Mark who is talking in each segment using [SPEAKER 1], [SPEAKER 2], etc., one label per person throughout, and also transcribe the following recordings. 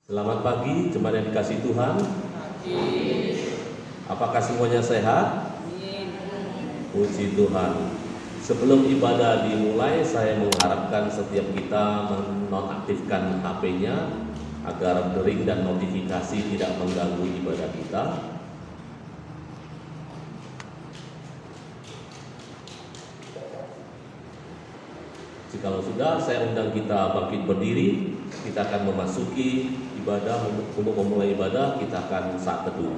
[SPEAKER 1] Selamat pagi, jemaat yang dikasihi Tuhan. Apakah semuanya sehat? Puji Tuhan. Sebelum ibadah dimulai, saya mengharapkan setiap kita menonaktifkan HP-nya agar dering dan notifikasi tidak mengganggu ibadah kita. Jikalau sudah, saya undang kita bangkit berdiri. Kita akan memasuki ibadah. Untuk memulai ibadah, kita akan saat teduh.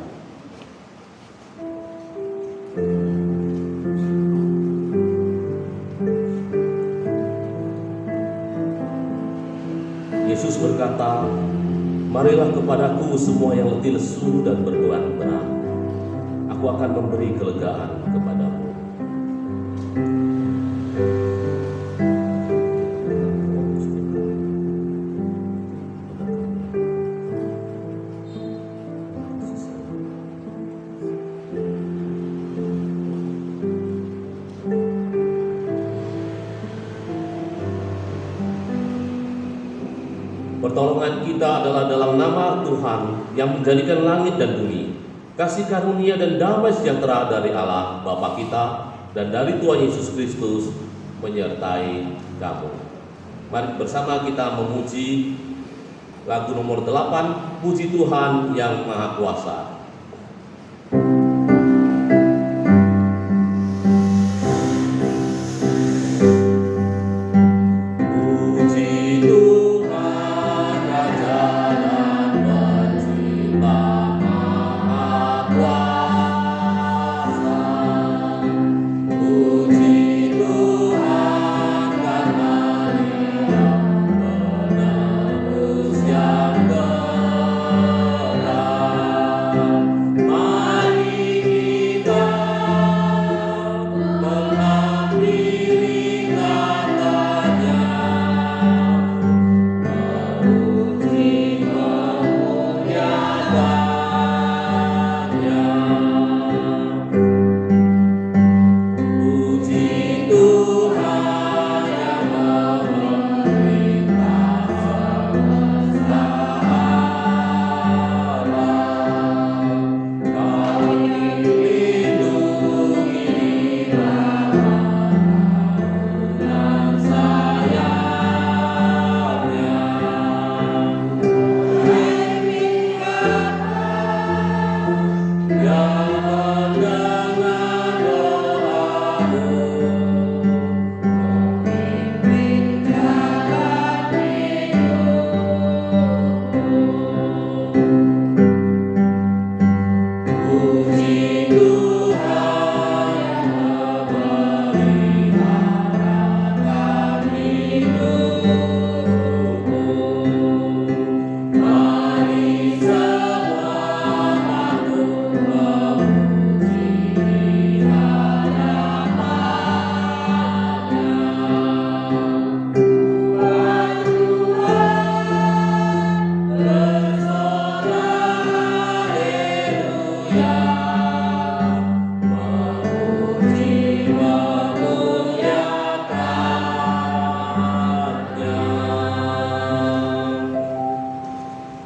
[SPEAKER 1] Yesus berkata, "Marilah kepadaku semua yang letih lesu dan berbeban berat. Aku akan memberi kelegaan kepadamu." Pertolongan kita adalah dalam nama Tuhan yang menjadikan langit dan bumi. Kasih karunia dan damai sejahtera dari Allah Bapa kita dan dari Tuhan Yesus Kristus menyertai kamu. Mari bersama kita memuji lagu nomor 8, Puji Tuhan yang Maha Kuasa.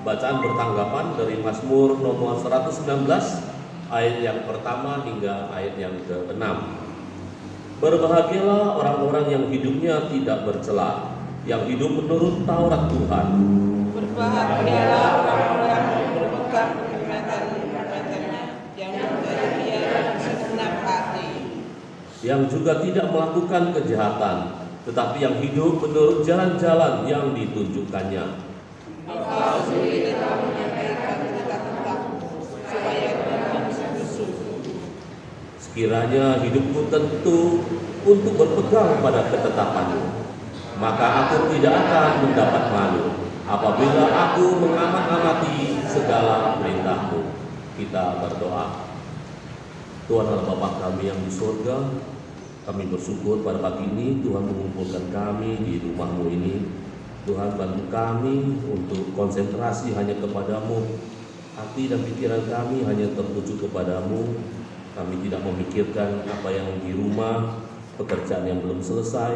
[SPEAKER 1] Bacaan bertanggapan dari Mazmur nomor 119 ayat yang pertama hingga ayat yang ke-6. Berbahagialah orang-orang yang hidupnya tidak bercela, yang hidup menurut Taurat Tuhan.
[SPEAKER 2] Berbahagialah orang-orang yang berpegang perkataan-perkataannya, yang menjadi dia segenap hati,
[SPEAKER 1] yang juga tidak melakukan kejahatan, tetapi yang hidup menurut jalan-jalan yang ditunjukkannya.
[SPEAKER 2] Engkau sendiri telah menyampaikan tentang-tentangmu, supaya kami bisa bersyukur.
[SPEAKER 1] Sekiranya hidupku tentu untuk berpegang pada ketetapanmu, maka aku tidak akan mendapat malu apabila aku mengamat-amati segala perintahmu. Kita berdoa. Tuhan Allah Bapa kami yang di surga, kami bersyukur pada pagi ini Tuhan mengumpulkan kami di rumah-Mu ini. Tuhan bantu kami untuk konsentrasi hanya kepadamu. Hati dan pikiran kami hanya tertuju kepadamu. Kami tidak memikirkan apa yang di rumah, pekerjaan yang belum selesai,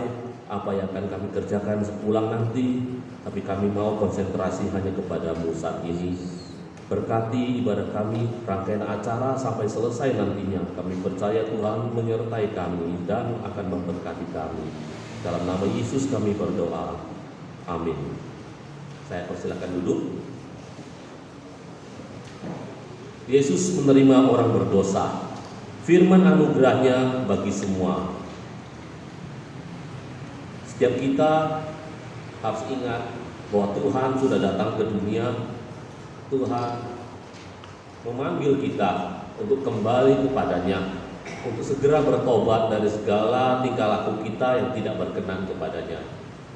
[SPEAKER 1] apa yang akan kami kerjakan sepulang nanti, tapi kami mau konsentrasi hanya kepadamu saat ini. Berkati ibadah kami, rangkaian acara sampai selesai nantinya. Kami percaya Tuhan menyertai kami dan akan memberkati kami. Dalam nama Yesus kami berdoa. Amin. Saya persilakan duduk. Yesus menerima orang berdosa. Firman anugerahnya bagi semua. Setiap kita harus ingat bahwa Tuhan sudah datang ke dunia. Tuhan memanggil kita untuk kembali kepadanya, untuk segera bertobat dari segala tingkah laku kita yang tidak berkenan kepadanya.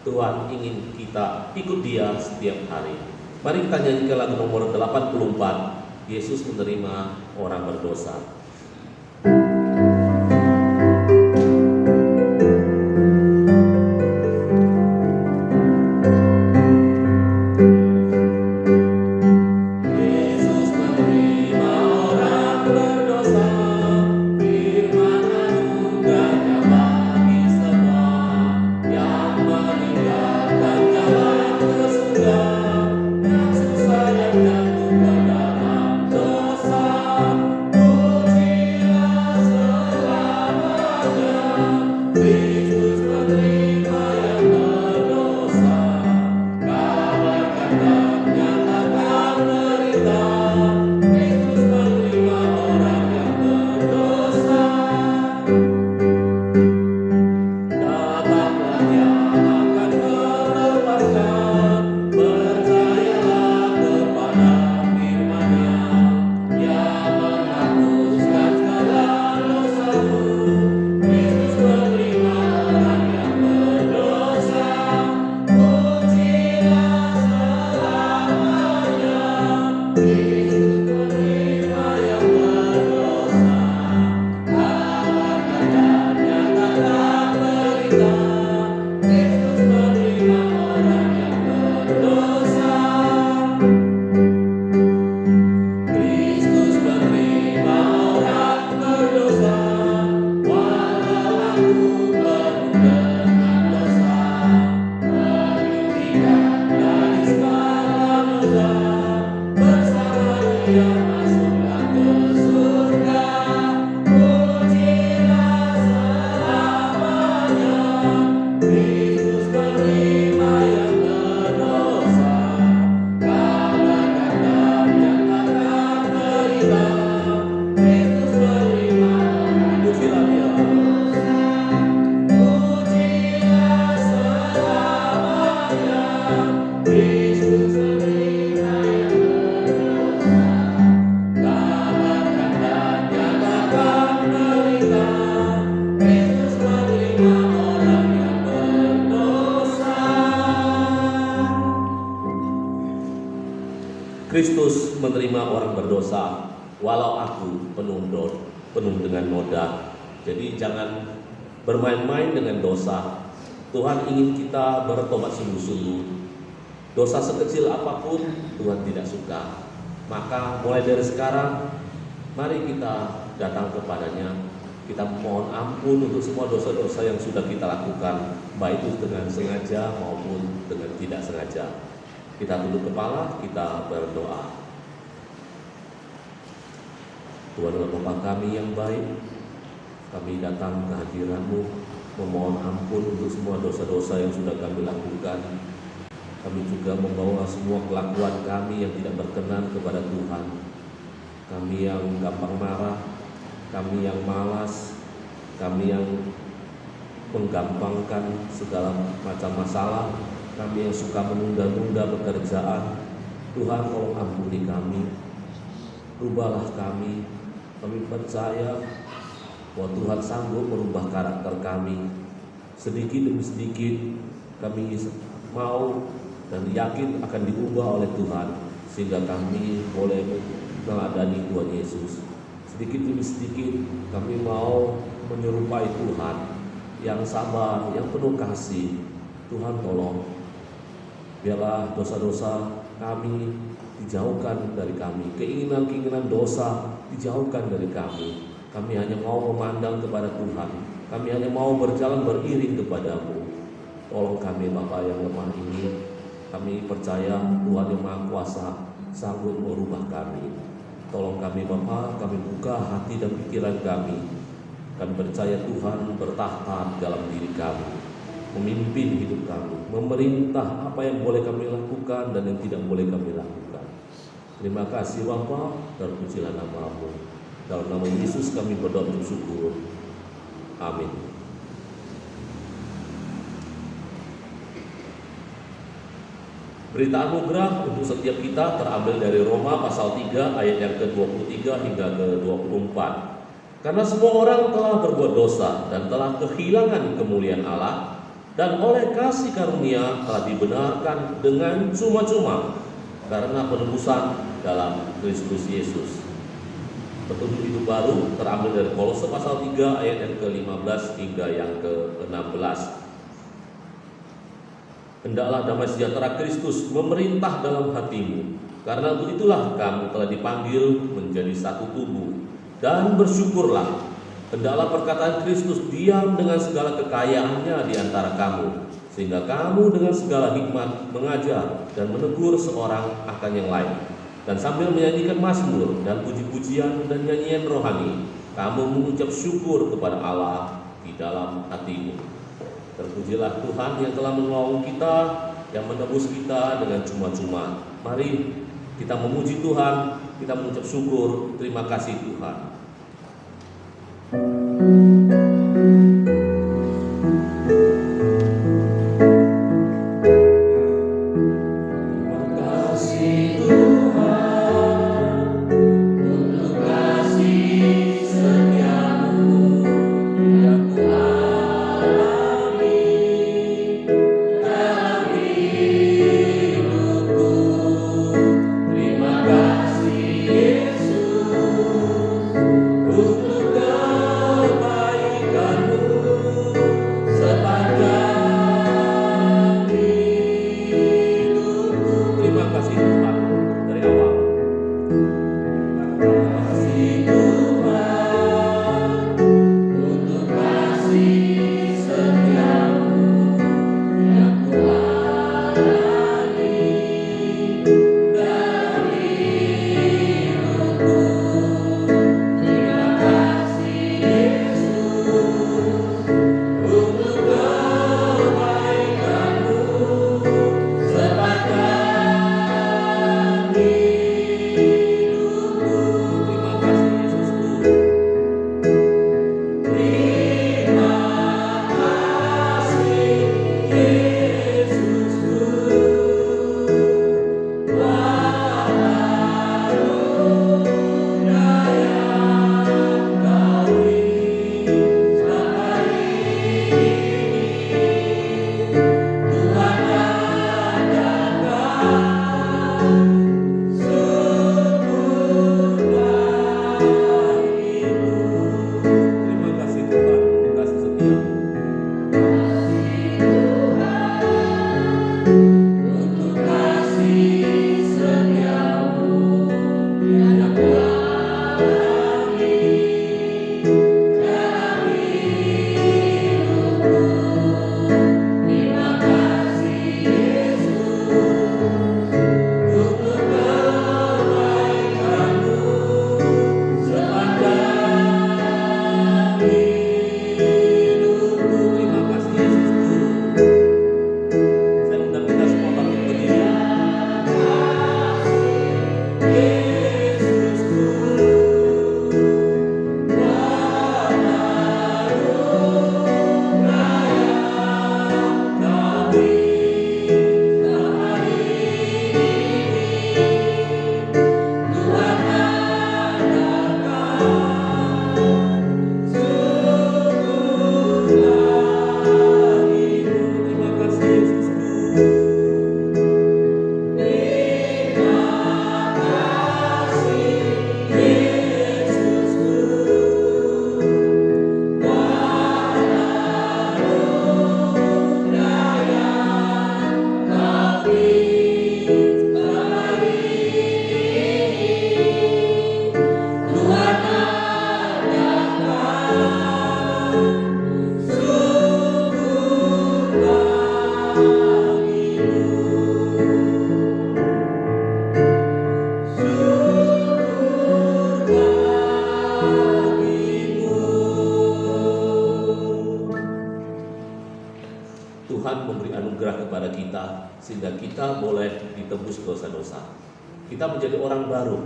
[SPEAKER 1] Tuhan ingin kita ikut Dia setiap hari. Mari kita nyanyikan lagu nomor 84, Yesus menerima orang berdosa. Kristus menerima orang berdosa, walau aku penuh dengan noda. Jadi jangan bermain-main dengan dosa. Tuhan ingin kita bertobat sungguh-sungguh. Dosa sekecil apapun Tuhan tidak suka. Maka mulai dari sekarang, mari kita datang kepadanya. Kita mohon ampun untuk semua dosa-dosa yang sudah kita lakukan, baik itu dengan sengaja maupun dengan tidak sengaja. Kita tunduk kepala, kita berdoa. Tuhan dan Bapa kami yang baik, kami datang ke hadirat-Mu, memohon ampun untuk semua dosa-dosa yang sudah kami lakukan. Kami juga membawa semua kelakuan kami yang tidak berkenan kepada Tuhan. Kami yang gampang marah, kami yang malas, kami yang menggampangkan segala macam masalah, kami yang suka menunda-nunda pekerjaan. Tuhan, tolong ampuni kami, rubahlah kami. Kami percaya bahwa Tuhan sanggup merubah karakter kami. Sedikit demi sedikit kami mau dan yakin akan diubah oleh Tuhan, sehingga kami boleh meneladani Tuhan Yesus. Sedikit demi sedikit kami mau menyerupai Tuhan yang sabar, yang penuh kasih. Tuhan tolong, biarlah dosa-dosa kami dijauhkan dari kami, keinginan-keinginan dosa dijauhkan dari kami. Kami hanya mau memandang kepada Tuhan, kami hanya mau berjalan beriring kepada-Mu. Tolong kami Bapa yang lemah ini. Kami percaya Tuhan yang Maha Kuasa sanggup merubah kami. Tolong kami Bapa, kami buka hati dan pikiran kami. Kami percaya Tuhan bertahta dalam diri kami, memimpin hidup kami, memerintah apa yang boleh kami lakukan dan yang tidak boleh kami lakukan. Terima kasih Bapa, terpujilah nama-Mu. Dalam nama Yesus kami berdoa bersyukur. Amin. Berita anugerah untuk setiap kita terambil dari Roma pasal 3 ayat yang ke-23 hingga ke-24. Karena semua orang telah berbuat dosa dan telah kehilangan kemuliaan Allah, dan oleh kasih karunia telah dibenarkan dengan cuma-cuma karena penebusan dalam Kristus Yesus. Petunjuk hidup baru terambil dari Kolose pasal 3 ayat yang ke-15 hingga yang ke-16. Hendaklah damai sejahtera Kristus memerintah dalam hatimu, karena untuk itulah kamu telah dipanggil menjadi satu tubuh, dan bersyukurlah. Hendaklah perkataan Kristus diam dengan segala kekayaannya di antara kamu, sehingga kamu dengan segala hikmat mengajar dan menegur seorang akan yang lain. Dan sambil menyanyikan mazmur dan puji-pujian dan nyanyian rohani, kamu mengucap syukur kepada Allah di dalam hatimu. Terpujilah Tuhan yang telah menolong kita, yang menebus kita dengan cuma-cuma. Mari kita memuji Tuhan, kita mengucap syukur, terima kasih Tuhan. Saya undang kita kita, sehingga kita boleh ditebus dosa-dosa. Kita menjadi orang baru,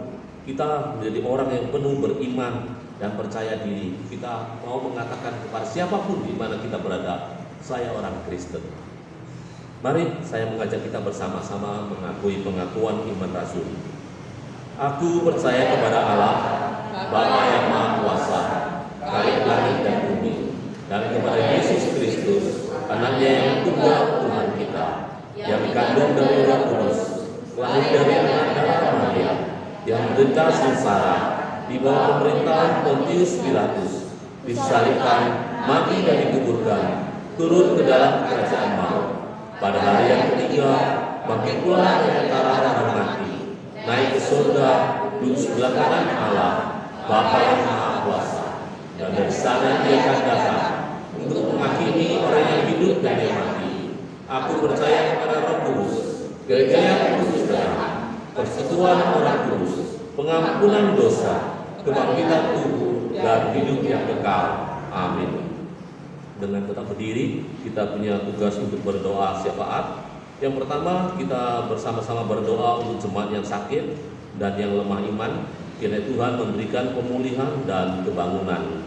[SPEAKER 1] kita menjadi orang yang penuh beriman dan percaya diri. Kita mau mengatakan kepada siapapun di mana kita berada, saya orang Kristen. Mari saya mengajak kita bersama-sama mengakui pengakuan iman rasul. Aku percaya kepada Allah, Bapa yang Maha Kuasa, Khalik langit dan bumi, dan kepada Yesus Kristus, Anaknya yang tunggal Tuhan kita, yang dikandung dari Roh Kudus, lahir dari anak darah Maria, yang menderita sengsara di bawah pemerintahan Pontius Pilatus, disalibkan, mati dan dikuburkan, turun ke dalam kerajaan maut. Pada hari yang ketiga, bangkit pula dari antara orang mati, naik ke surga, duduk sebelah kanan Allah, Bapa yang Maha Kuasa, dan dari sana Dia akan datang untuk menghakimi orang yang hidup dan yang mati. Aku percaya kepada Roh Kudus, gereja yang kudus dan persekutuan orang kudus, pengampunan dosa, kebangkitan tubuh, dan hidup yang kekal. Amin. Dengan tetap berdiri, kita punya tugas untuk berdoa syafaat. Yang pertama, kita bersama-sama berdoa untuk jemaat yang sakit dan yang lemah iman, kiranya Tuhan memberikan pemulihan dan kebangunan.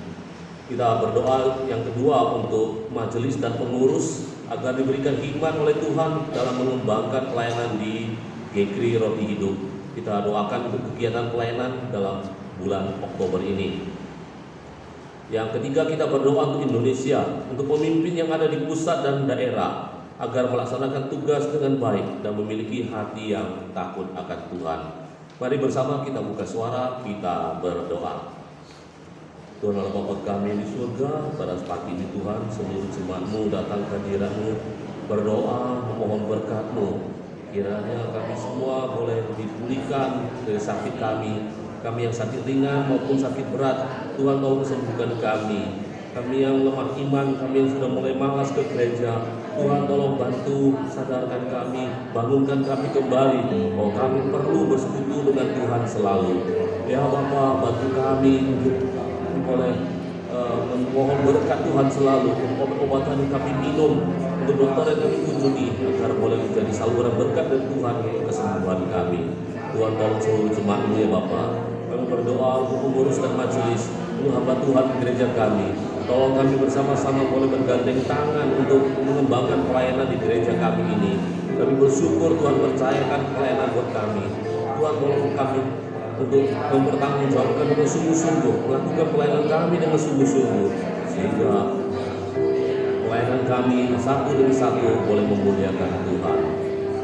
[SPEAKER 1] Kita berdoa yang kedua untuk majelis dan pengurus agar diberikan hikmat oleh Tuhan dalam mengembangkan pelayanan di GKRI Roti Hidup. Kita doakan untuk kegiatan pelayanan dalam bulan Oktober ini. Yang ketiga, kita berdoa untuk Indonesia, untuk pemimpin yang ada di pusat dan daerah, agar melaksanakan tugas dengan baik dan memiliki hati yang takut akan Tuhan. Mari bersama kita buka suara, kita berdoa. Tuhan Allah Bapa kami di surga, pada pagi ini Tuhan, seluruh jemaat-Mu datang ke hadirat-Mu, berdoa memohon berkat-Mu. Kiranya kami semua boleh dipulihkan dari sakit kami yang sakit ringan maupun sakit berat. Tuhan tolong sembuhkan kami. Kami yang lemah iman, kami yang sudah mulai malas ke gereja, Tuhan tolong bantu, sadarkan kami, bangunkan kami kembali bahwa kami perlu bersekutu dengan Tuhan selalu. Ya Bapa, bantu kami untuk boleh memohon berkat Tuhan selalu, untuk obat-obatan yang kami minum, untuk dokter yang kami kunjungi, agar boleh menjadi saluran berkat dari Tuhan untuk kesembuhan kami. Tuhan tolong seluruh jemaat-Mu ya Bapa. Kami berdoa untuk pengurus dan majelis, untuk hamba Tuhan di gereja kami. Tolong kami bersama-sama boleh bergandeng tangan untuk mengembangkan pelayanan di gereja kami ini. Kami bersyukur Tuhan percayakan pelayanan buat kami. Tuhan tolong kami untuk mempertanggungjawabkan dengan sungguh-sungguh, melakukan pelayanan kami dengan sungguh-sungguh, sehingga pelayanan kami satu demi satu boleh memuliakan Tuhan.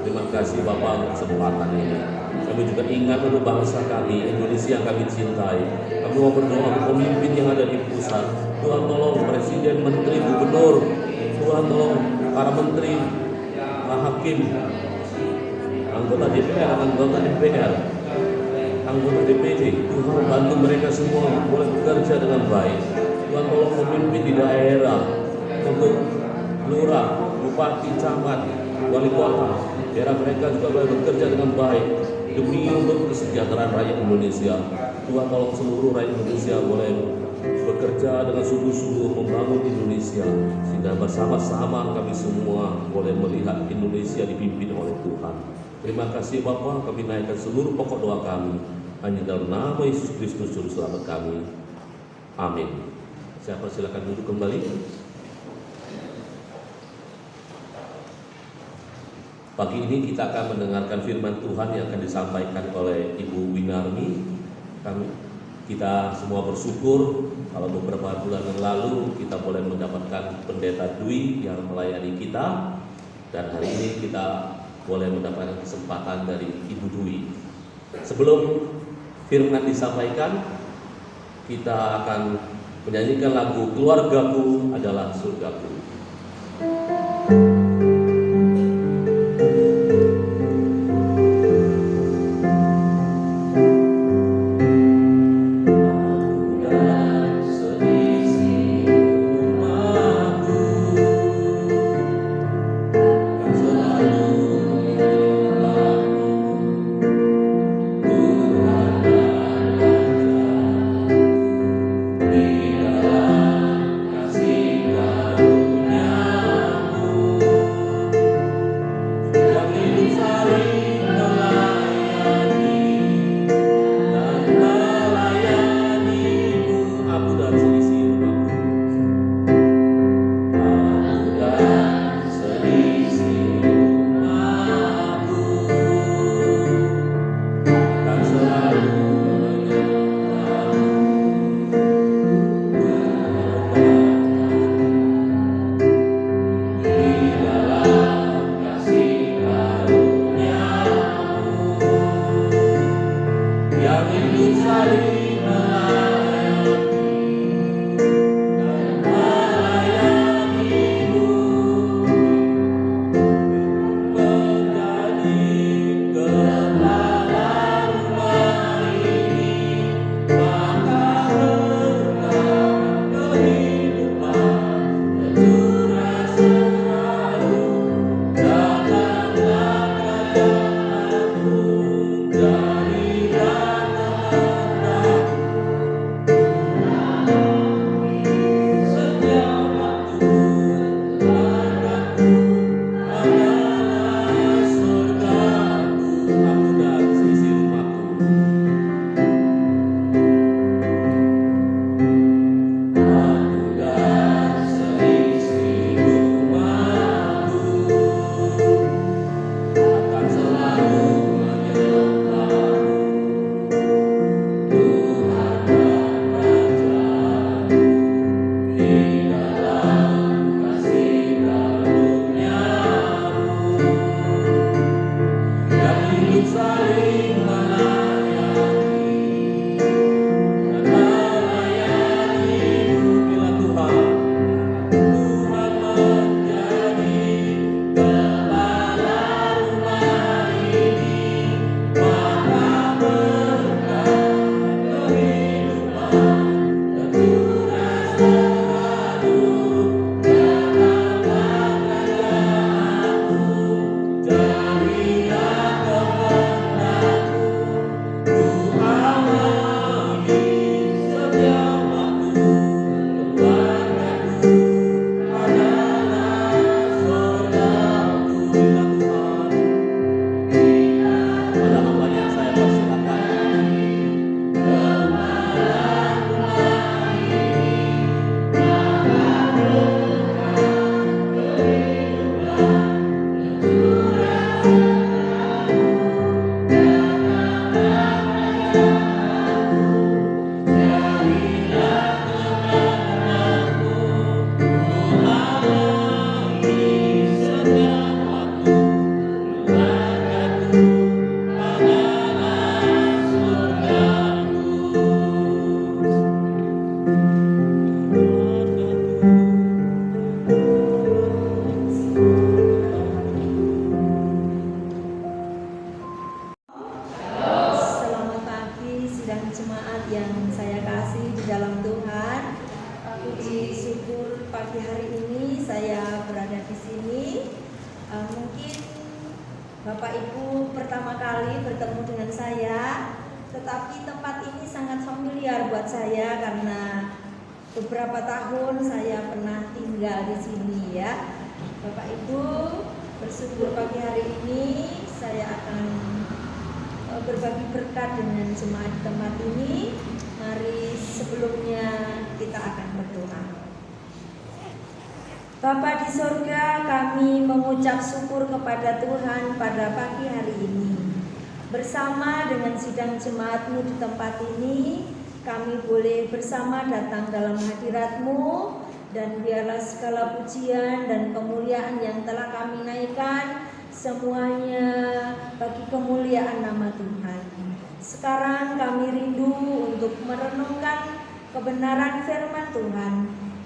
[SPEAKER 1] Terima kasih Bapak untuk kesempatan ini. Kami juga ingat untuk bangsa kami, Indonesia yang kami cintai. Kami mau berdoa untuk pemimpin yang ada di pusat. Tuhan tolong Presiden, Menteri, Gubernur. Tuhan tolong para menteri, para hakim, anggota DPR, anggota MPR, anggota DPD. Tuhan bantu mereka semua boleh bekerja dengan baik. Tuhan tolong pemimpin di daerah, untuk lurah, bupati, camat, wali kota, daerah mereka juga boleh bekerja dengan baik demi untuk kesejahteraan rakyat Indonesia. Tuhan tolong seluruh rakyat Indonesia boleh bekerja dengan sungguh-sungguh membangun Indonesia, sehingga bersama-sama kami semua boleh melihat Indonesia dipimpin oleh Tuhan. Terima kasih Bapa, kami naikkan seluruh pokok doa kami hanya dalam nama Yesus Kristus Juru Selamat kami. Amin. Saya persilakan duduk kembali. Pagi ini kita akan mendengarkan firman Tuhan yang akan disampaikan oleh Ibu Winarmi. Kita semua bersyukur kalau beberapa bulan yang lalu kita boleh mendapatkan Pendeta Dwi yang melayani kita, dan hari ini kita boleh mendapatkan kesempatan dari Ibu Dwi. Sebelum firman disampaikan, kita akan menyanyikan lagu Keluargaku Adalah Surgaku.
[SPEAKER 3] Di dalam kasih karunia pagi hari ini saya berada di sini. Mungkin Bapak Ibu pertama kali bertemu dengan saya, tetapi tempat ini sangat familiar buat saya karena beberapa tahun saya pernah tinggal di sini ya. Bapak Ibu, bersyukur pagi hari ini saya akan berbagi berkat dengan jemaat tempat ini. Mari sebelumnya kita akan berdoa. Bapa di sorga, kami mengucap syukur kepada Tuhan pada pagi hari ini. Bersama dengan sidang jemaat-Mu di tempat ini, kami boleh bersama datang dalam hadirat-Mu, dan biarlah segala pujian dan kemuliaan yang telah kami naikkan semuanya bagi kemuliaan nama Tuhan. Sekarang kami rindu untuk merenungkan kebenaran firman Tuhan.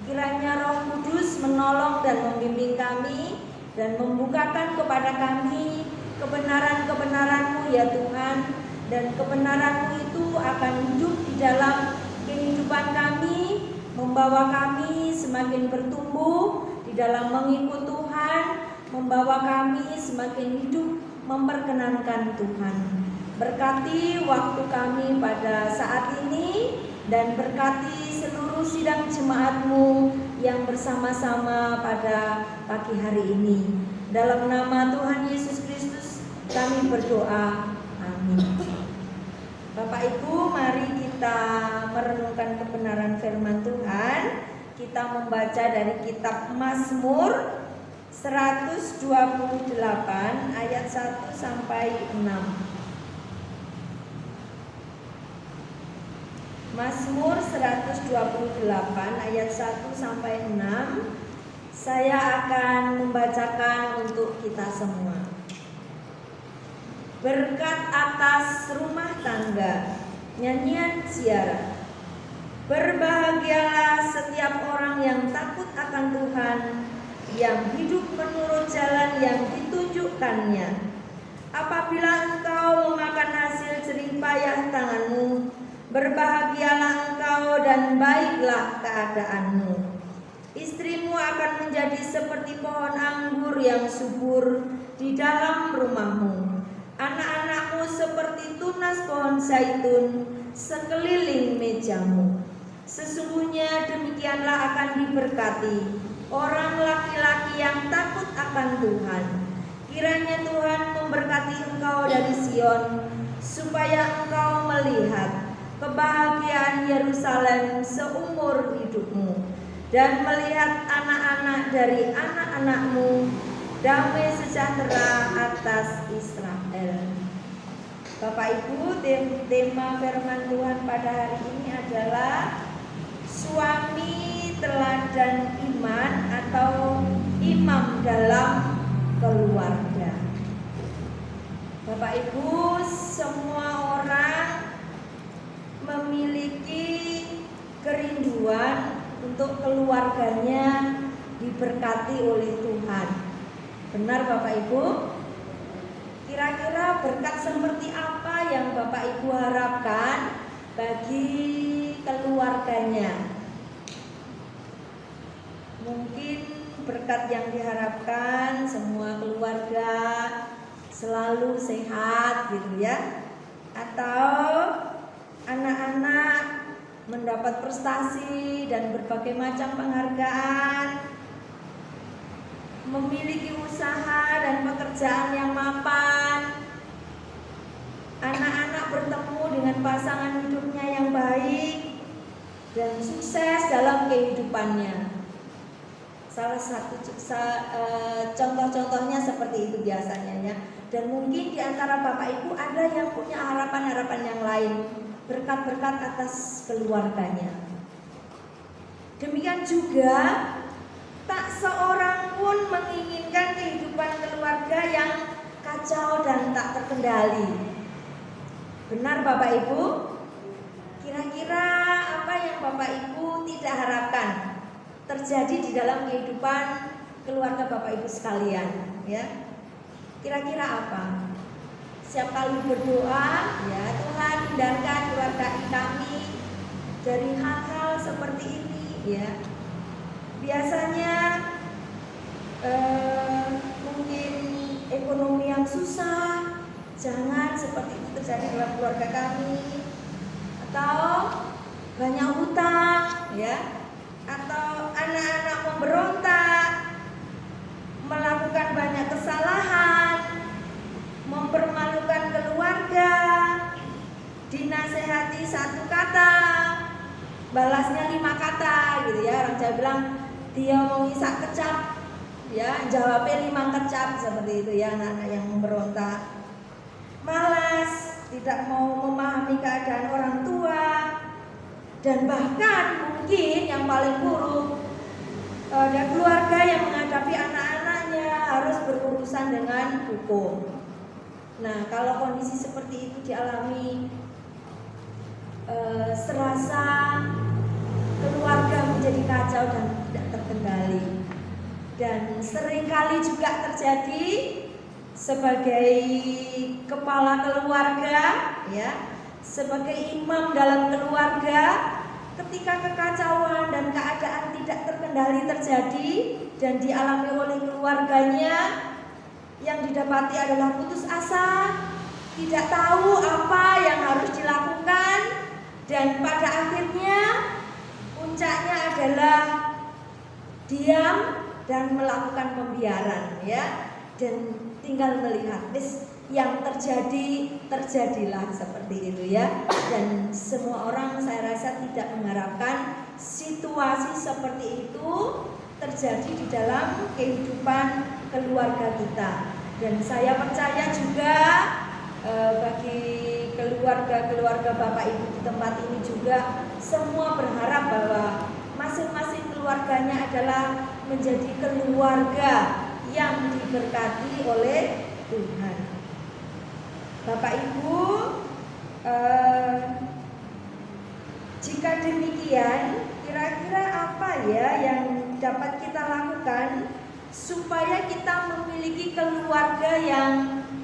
[SPEAKER 3] Kiranya Roh Kudus menolong dan membimbing kami dan membukakan kepada kami kebenaran-kebenaran-Mu ya Tuhan. Dan kebenaran-Mu itu akan hidup di dalam kehidupan kami, membawa kami semakin bertumbuh di dalam mengikut Tuhan, membawa kami semakin hidup memperkenankan Tuhan. Berkati waktu kami pada saat ini dan berkati seluruh sidang jemaat-Mu yang bersama-sama pada pagi hari ini. Dalam nama Tuhan Yesus Kristus kami berdoa. Amin. Bapak Ibu, mari kita merenungkan kebenaran firman Tuhan. Kita membaca dari kitab Mazmur 128 ayat 1 sampai 6. Mazmur 128 ayat 1 sampai 6. Saya akan membacakan untuk kita semua. Berkat atas rumah tangga, nyanyian ziarah. Berbahagialah setiap orang yang takut akan Tuhan, yang hidup menurut jalan yang ditunjukkannya. Apabila engkau memakan hasil jerih payah tanganmu, berbahagialah engkau dan baiklah keadaanmu. Istrimu akan menjadi seperti pohon anggur yang subur di dalam rumahmu. Anak-anakmu seperti tunas pohon zaitun sekeliling mejamu. Sesungguhnya demikianlah akan diberkati orang laki-laki yang takut akan Tuhan. Kiranya Tuhan memberkati engkau dari Sion, supaya engkau melihat kebahagiaan Yerusalem seumur hidupmu, dan melihat anak-anak dari anak-anakmu, damai sejahtera atas Israel. Bapak Ibu, tema firman Tuhan pada hari ini adalah suami teladan iman atau imam dalam keluarga. Bapak Ibu, semua orang memiliki kerinduan untuk keluarganya diberkati oleh Tuhan. Benar Bapak Ibu? Kira-kira berkat seperti apa yang Bapak Ibu harapkan bagi keluarganya? Mungkin berkat yang diharapkan semua keluarga selalu sehat gitu ya, atau anak-anak mendapat prestasi dan berbagai macam penghargaan, memiliki usaha dan pekerjaan yang mapan, anak-anak bertemu dengan pasangan hidupnya yang baik dan sukses dalam kehidupannya. Salah satu contoh-contohnya seperti itu biasanya ya. Dan mungkin di antara Bapak Ibu ada yang punya harapan-harapan yang lain, berkat-berkat atas keluarganya. Demikian juga tak seorang pun menginginkan kehidupan keluarga yang kacau dan tak terkendali. Benar Bapak Ibu? Kira-kira apa yang Bapak Ibu tidak harapkan terjadi di dalam kehidupan keluarga Bapak Ibu sekalian ya? Kira-kira apa? Setiap kali berdoa, ya Tuhan hindarkan keluarga kami dari hal-hal seperti ini ya. biasanya mungkin ekonomi yang susah, jangan seperti itu terjadi dalam keluarga kami. Atau banyak hutang, ya, atau anak-anak memberontak, melakukan banyak kesalahan, mempermalukan keluarga, dinasehati satu kata, balasnya 5 kata, gitu ya. Orang Jawa bilang dia mau ngisak kecap, ya, jawabnya 5 kecap, seperti itu ya. Anak-anak yang memberontak, malas, tidak mau memahami keadaan orang tua, dan bahkan mungkin yang paling buruk, ada keluarga yang menghadapi anak-anaknya harus berurusan dengan hukum. Nah, kalau kondisi seperti itu dialami, serasa keluarga menjadi kacau dan tidak terkendali. Dan seringkali juga terjadi sebagai kepala keluarga, ya, sebagai imam dalam keluarga, ketika kekacauan dan keadaan tidak terkendali terjadi dan dialami oleh keluarganya, yang didapati adalah putus asa, tidak tahu apa yang harus dilakukan, dan pada akhirnya puncaknya adalah diam dan melakukan pembiaran, ya, dan tinggal melihat. Yang terjadi, terjadilah seperti itu, ya. Dan semua orang saya rasa tidak mengharapkan situasi seperti itu terjadi di dalam kehidupan keluarga kita. Dan saya percaya juga bagi keluarga-keluarga Bapak Ibu di tempat ini juga semua berharap bahwa masing-masing keluarganya adalah menjadi keluarga yang diberkati oleh Tuhan. Bapak Ibu, jika demikian, kira-kira apa ya yang dapat kita lakukan supaya kita memiliki keluarga yang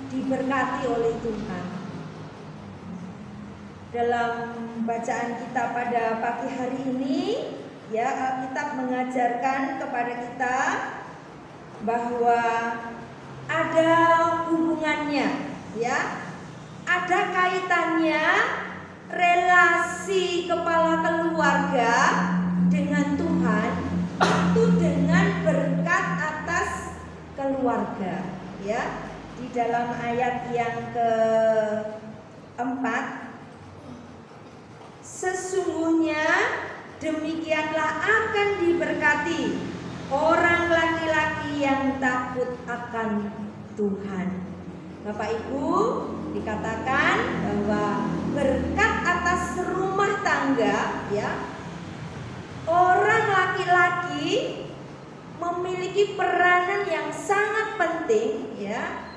[SPEAKER 3] diberkati oleh Tuhan? Dalam bacaan kita pada pagi hari ini, ya, Alkitab mengajarkan kepada kita bahwa ada hubungannya, ya, ada kaitannya relasi kepala keluarga dengan Tuhan itu dengan berkat atas keluarga, ya. Di dalam ayat yang keempat, sesungguhnya demikianlah akan diberkati orang laki-laki yang takut akan Tuhan. Bapak Ibu, dikatakan bahwa berkat atas rumah tangga, ya, orang laki-laki memiliki peranan yang sangat penting, ya,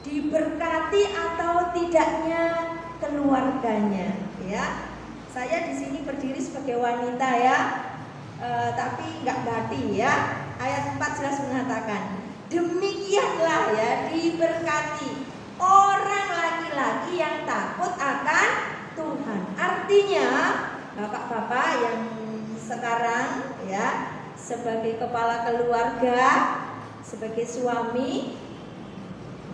[SPEAKER 3] diberkati atau tidaknya keluarganya, ya. Saya di sini berdiri sebagai wanita, ya, tapi nggak berarti, ya. Ayat 4 jelas mengatakan, demikianlah, ya, diberkati orang laki-laki yang takut akan Tuhan. Artinya, bapak-bapak yang sekarang, ya, sebagai kepala keluarga, sebagai suami,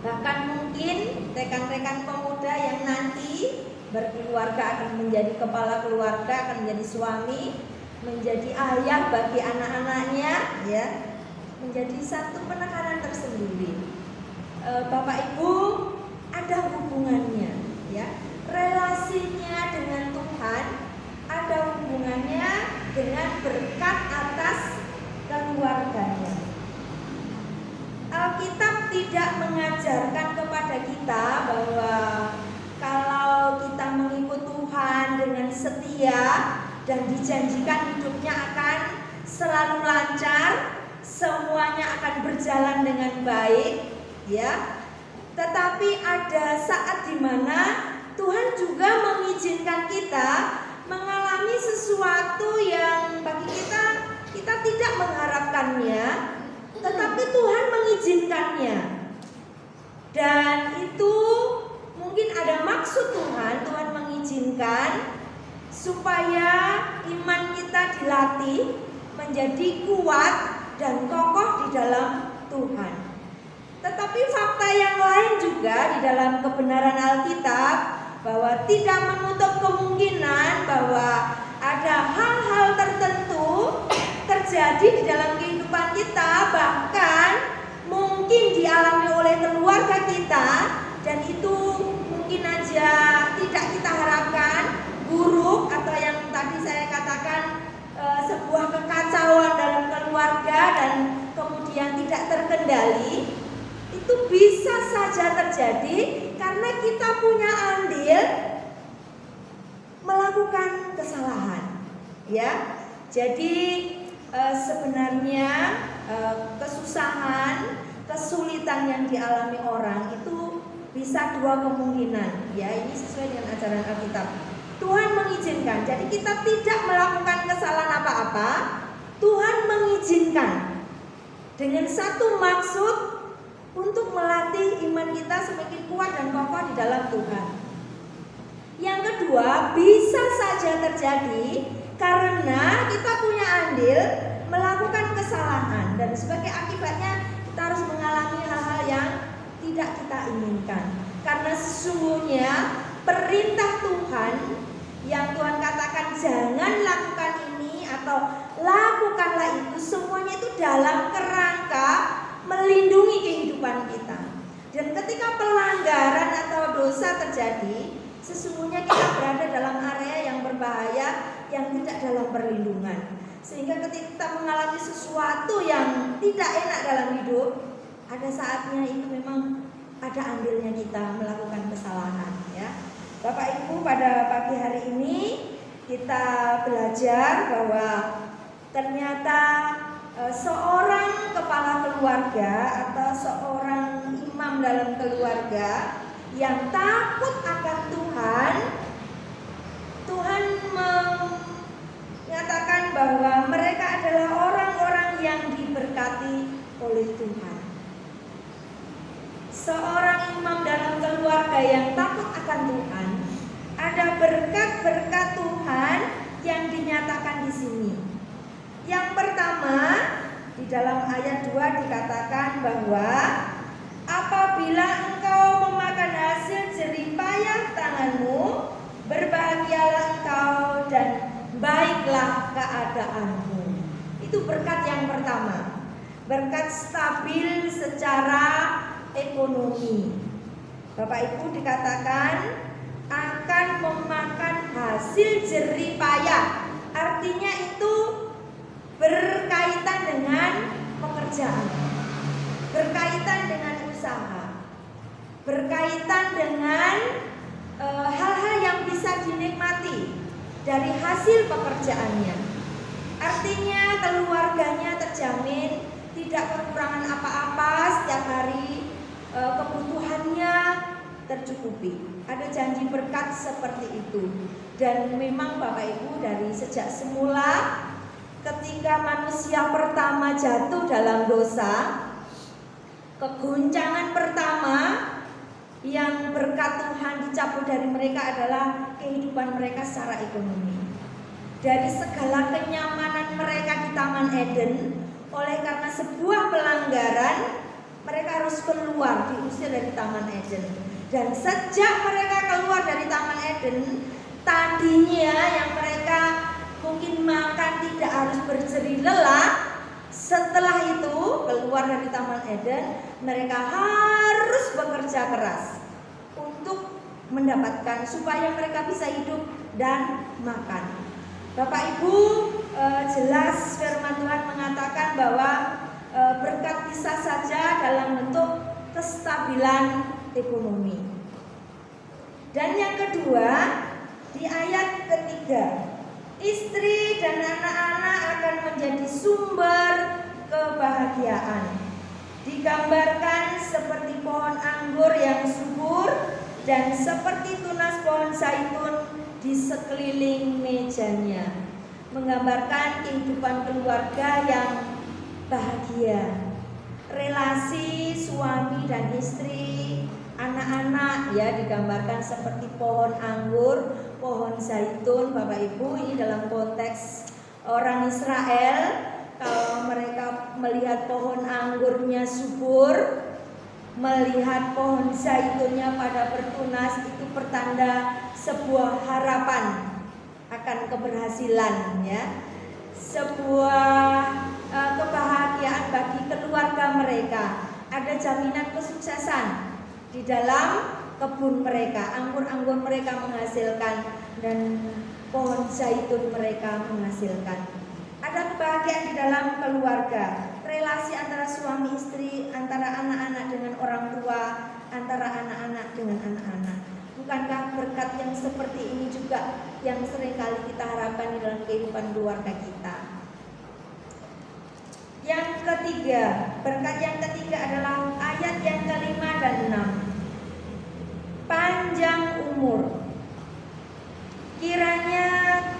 [SPEAKER 3] bahkan mungkin rekan-rekan pemuda yang nanti berkeluarga akan menjadi kepala keluarga, akan menjadi suami, menjadi ayah bagi anak-anaknya, ya, menjadi satu penekanan tersendiri. Bapak Ibu, ada hubungannya, ya, relasinya dengan Tuhan, ada hubungannya dengan berkat atas keluarganya. Alkitab tidak mengajarkan kepada kita bahwa kalau kita mengikut Tuhan dengan setia dan dijanjikan hidupnya akan selalu lancar, semuanya akan berjalan dengan baik, ya. Tetapi ada saat di mana Tuhan juga mengizinkan kita mengalami sesuatu yang bagi kita tidak mengharapkannya, tetapi Tuhan mengizinkannya. Dan itu mungkin ada maksud Tuhan mengizinkan supaya iman kita dilatih menjadi kuat dan kokoh di dalam Tuhan. Tetapi fakta yang lain juga di dalam kebenaran Alkitab, bahwa tidak menutup kemungkinan bahwa ada hal-hal tertentu terjadi di dalam kehidupan kita, bahkan mungkin dialami oleh keluarga kita, dan itu mungkin aja tidak kita harapkan, buruk, atau yang tadi saya katakan sebuah kekacauan dalam keluarga dan kemudian tidak terkendali. Itu bisa saja terjadi karena kita punya andil melakukan kesalahan, ya. Jadi sebenarnya kesusahan, kesulitan yang dialami orang itu bisa dua kemungkinan, ya. Ini sesuai dengan ajaran Alkitab. Tuhan mengizinkan, jadi kita tidak melakukan kesalahan apa-apa. Tuhan mengizinkan dengan satu maksud, untuk melatih iman kita semakin kuat dan kokoh di dalam Tuhan. Yang kedua, bisa saja terjadi karena kita punya andil melakukan kesalahan, dan sebagai akibatnya kita harus mengalami hal-hal yang tidak kita inginkan. Karena sesungguhnya perintah Tuhan yang Tuhan katakan jangan lakukan ini atau lakukanlah itu, semuanya itu dalam kerangka melindungi kehidupan kita. Dan ketika pelanggaran atau dosa terjadi, sesungguhnya kita berada dalam area yang berbahaya, yang tidak dalam perlindungan. Sehingga ketika kita mengalami sesuatu yang tidak enak dalam hidup, ada saatnya itu memang ada andilnya kita melakukan kesalahan, ya. Bapak Ibu, pada pagi hari ini kita belajar bahwa ternyata seorang kepala keluarga atau seorang imam dalam keluarga yang takut akan Tuhan, Tuhan menyatakan bahwa mereka adalah orang-orang yang diberkati oleh Tuhan. Seorang imam dalam keluarga yang takut akan Tuhan, ada berkat-berkat Tuhan yang dinyatakan di sini. Yang pertama, di dalam ayat 2 dikatakan bahwa apabila engkau memakan hasil jerih payah tanganmu, berbahagialah engkau dan baiklah keadaanmu. Itu berkat yang pertama. Berkat stabil secara ekonomi. Bapak Ibu dikatakan akan memakan hasil jerih payah. Artinya itu berkaitan dengan pekerjaan, berkaitan dengan usaha, berkaitan dengan hal-hal yang bisa dinikmati dari hasil pekerjaannya. Artinya keluarganya terjamin, tidak kekurangan apa-apa, setiap hari kebutuhannya tercukupi. Ada janji berkat seperti itu. Dan memang Bapak Ibu, dari sejak semula ketika manusia pertama jatuh dalam dosa, keguncangan pertama yang berkat Tuhan dicabut dari mereka adalah kehidupan mereka secara ekonomi. Dari segala kenyamanan mereka di Taman Eden, oleh karena sebuah pelanggaran, mereka harus keluar, diusir dari Taman Eden. Dan sejak mereka keluar dari Taman Eden, tadinya yang mereka mungkin makan tidak harus berjerih lelah, setelah itu keluar dari Taman Eden, mereka harus bekerja keras untuk mendapatkan supaya mereka bisa hidup dan makan. Bapak Ibu, jelas firman Tuhan mengatakan bahwa berkat bisa saja dalam bentuk kestabilan ekonomi. Dan yang kedua, di ayat ketiga, istri dan anak-anak akan menjadi sumber kebahagiaan. Digambarkan seperti pohon anggur yang subur dan seperti tunas pohon zaitun di sekeliling mejanya. Menggambarkan kehidupan keluarga yang bahagia. Relasi suami dan istri, anak-anak ya digambarkan seperti pohon anggur, pohon zaitun. Bapak Ibu, ini dalam konteks orang Israel kalau mereka melihat pohon anggurnya subur, melihat pohon zaitunnya pada bertunas, itu pertanda sebuah harapan akan keberhasilan, ya, sebuah kebahagiaan bagi keluarga mereka. Ada jaminan kesuksesan di dalam kebun mereka, anggur-anggur mereka menghasilkan dan pohon zaitun mereka menghasilkan. Ada kebahagiaan di dalam keluarga, relasi antara suami istri, antara anak-anak dengan orang tua, antara anak-anak dengan anak-anak. Bukankah berkat yang seperti ini juga yang seringkali kita harapkan di dalam kehidupan keluarga kita? Yang ketiga, berkat yang ketiga adalah ayat yang kelima dan 6. Panjang umur. Kiranya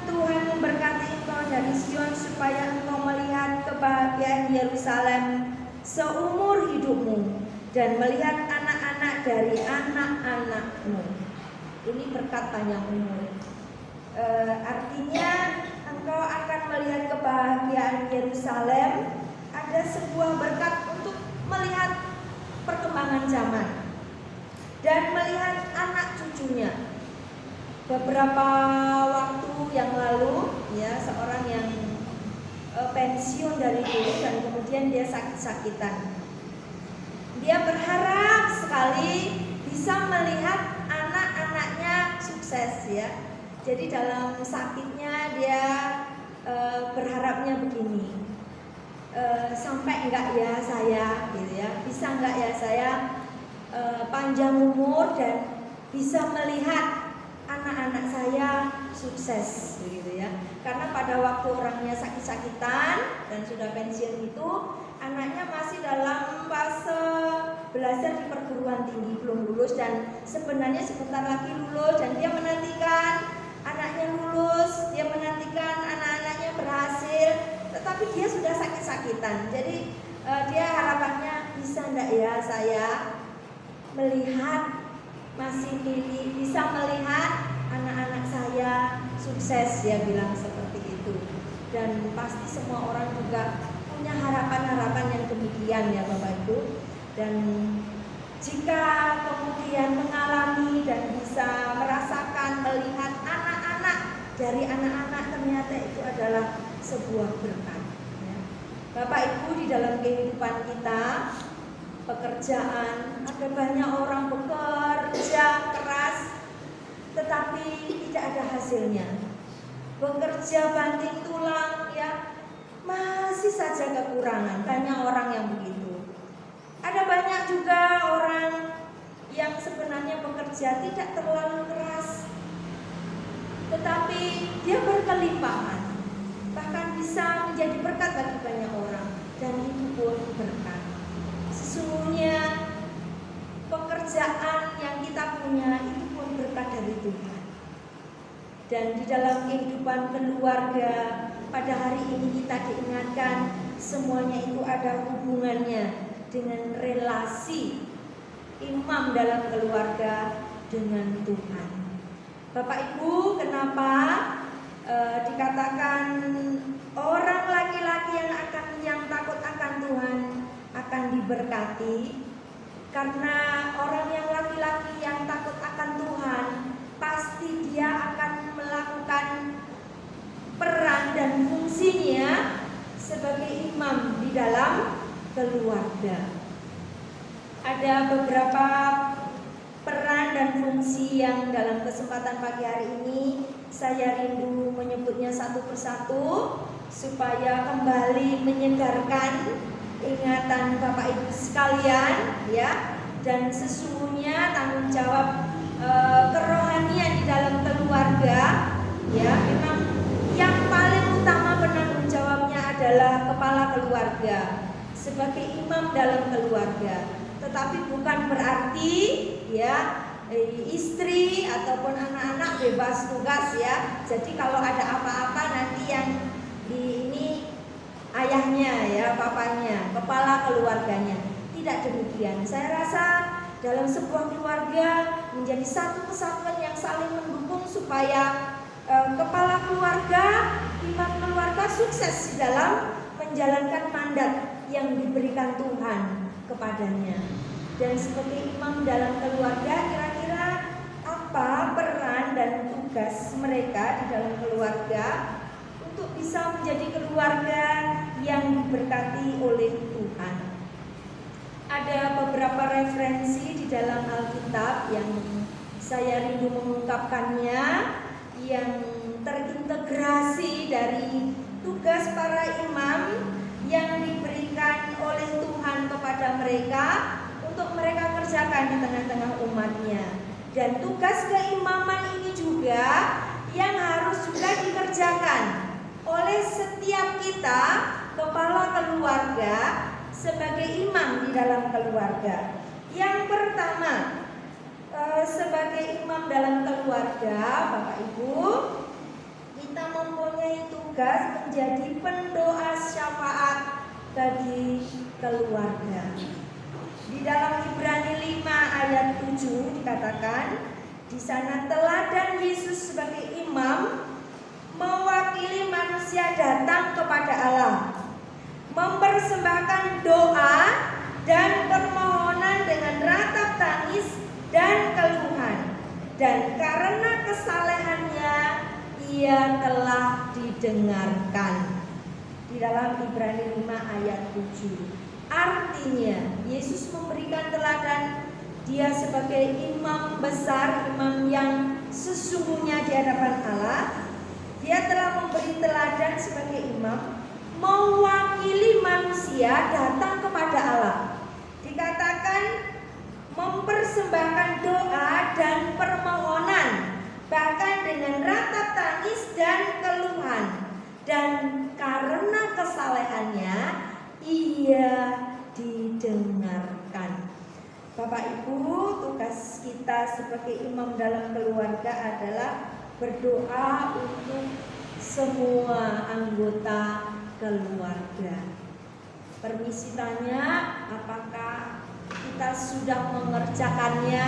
[SPEAKER 3] Tuhan memberkati engkau dari Sion supaya engkau melihat kebahagiaan Yerusalem seumur hidupmu dan melihat anak-anak dari anak-anakmu. Ini berkat panjang umur. Artinya engkau akan melihat kebahagiaan Yerusalem. Ada sebuah berkat untuk melihat perkembangan zaman dan melihat anak cucunya. Beberapa waktu yang lalu, ya, seorang yang pensiun dari guru dan kemudian dia sakit-sakitan. Dia berharap sekali bisa melihat anak-anaknya sukses, ya. Jadi dalam sakitnya dia berharapnya begini, sampai enggak ya saya, gitu ya, bisa enggak ya saya panjang umur dan bisa melihat anak-anak saya sukses, begitu ya. Karena pada waktu orangnya sakit-sakitan dan sudah pensiun itu, anaknya masih dalam fase belajar di perguruan tinggi, belum lulus, dan sebenarnya sebentar lagi lulus, dan dia menantikan anaknya lulus, dia menantikan anak-anaknya berhasil, tetapi dia sudah sakit-sakitan. Jadi dia harapannya, bisa enggak ya saya melihat, masih bisa melihat anak-anak saya sukses, dia bilang seperti itu. Dan pasti semua orang juga punya harapan-harapan yang demikian, ya Bapak Ibu. Dan jika kemudian mengalami dan bisa merasakan melihat anak-anak dari anak-anak, ternyata itu adalah sebuah berkat, ya. Bapak Ibu, di dalam kehidupan kita, pekerjaan, ada banyak orang bekerja keras tetapi tidak ada hasilnya. Bekerja banting tulang, ya, masih saja kekurangan. Banyak orang yang begitu. Ada banyak juga orang yang sebenarnya bekerja tidak terlalu keras, tetapi dia berkelimpahan, bahkan bisa menjadi berkat bagi banyak orang, dan itu pun berkat. Sesungguhnya pekerjaan yang kita punya itu pun berkat dari Tuhan. Dan di dalam kehidupan keluarga pada hari ini kita diingatkan semuanya itu ada hubungannya dengan relasi imam dalam keluarga dengan Tuhan. Bapak Ibu, kenapa dikatakan orang laki-laki yang takut akan Tuhan akan diberkati? Karena orang yang laki-laki yang takut akan Tuhan, pasti dia akan melakukan peran dan fungsinya sebagai imam di dalam keluarga. Ada beberapa peran dan fungsi yang dalam kesempatan pagi hari ini saya rindu menyebutnya satu persatu supaya kembali menyegarkan ingatan Bapak Ibu sekalian, ya. Dan sesungguhnya tanggung jawab kerohanian di dalam keluarga, ya, memang yang paling utama penanggung jawabnya adalah kepala keluarga sebagai imam dalam keluarga. Tetapi bukan berarti, ya, istri ataupun anak-anak bebas tugas, ya. Jadi kalau ada apa-apa nanti yang ini ayahnya, ya, papanya, kepala keluarganya. Tidak demikian. Saya rasa dalam sebuah keluarga menjadi satu kesatuan yang saling mendukung supaya kepala keluarga, imam keluarga sukses di dalam menjalankan mandat yang diberikan Tuhan kepadanya. Dan sebagai imam dalam keluarga, kira-kira apa peran dan tugas mereka di dalam keluarga untuk bisa menjadi keluarga yang diberkati oleh Tuhan? Ada beberapa referensi di dalam Alkitab yang saya rindu mengungkapkannya, yang terintegrasi dari tugas para imam yang diberikan oleh Tuhan kepada mereka untuk mereka kerjakan di tengah-tengah umatnya. Dan tugas keimaman ini juga yang harus juga dikerjakan oleh setiap kita, kepala keluarga, sebagai imam di dalam keluarga. Yang pertama, sebagai imam dalam keluarga, Bapak Ibu, kita mempunyai tugas menjadi pendoa syafaat bagi keluarga. Di dalam Ibrani 5 ayat 7 dikatakan, di sana teladan Yesus sebagai imam mewakili manusia datang kepada Allah, mempersembahkan doa dan permohonan dengan ratap tangis dan keluhan, dan karena kesalehannya ia telah didengarkan. Di dalam Ibrani 5 ayat 7. Artinya Yesus memberikan teladan. Dia sebagai imam besar, imam yang sesungguhnya di hadapan Allah, dia telah memberi teladan sebagai imam mewakili manusia datang kepada Allah. Dikatakan mempersembahkan doa dan permohonan, bahkan dengan ratap tangis dan keluhan, dan karena kesalehannya ia didengarkan. Bapak Ibu, tugas kita sebagai imam dalam keluarga adalah berdoa untuk semua anggota keluarga. Permisi tanya, apakah kita sudah mengerjakannya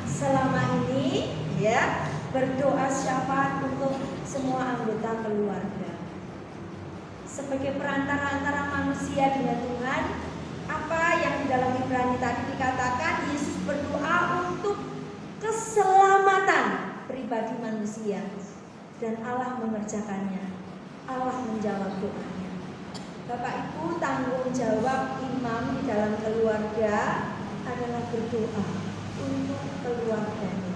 [SPEAKER 3] selama ini? Ya, berdoa syafaat untuk semua anggota keluarga. Sebagai perantara antara manusia dengan Tuhan, apa yang di dalam Ibrani tadi dikatakan, Yesus berdoa untuk keselamatan pribadi manusia, dan Allah mengerjakannya. Allah menjawab doanya. Bapak Ibu, tanggung jawab imam di dalam keluarga adalah berdoa untuk keluarganya.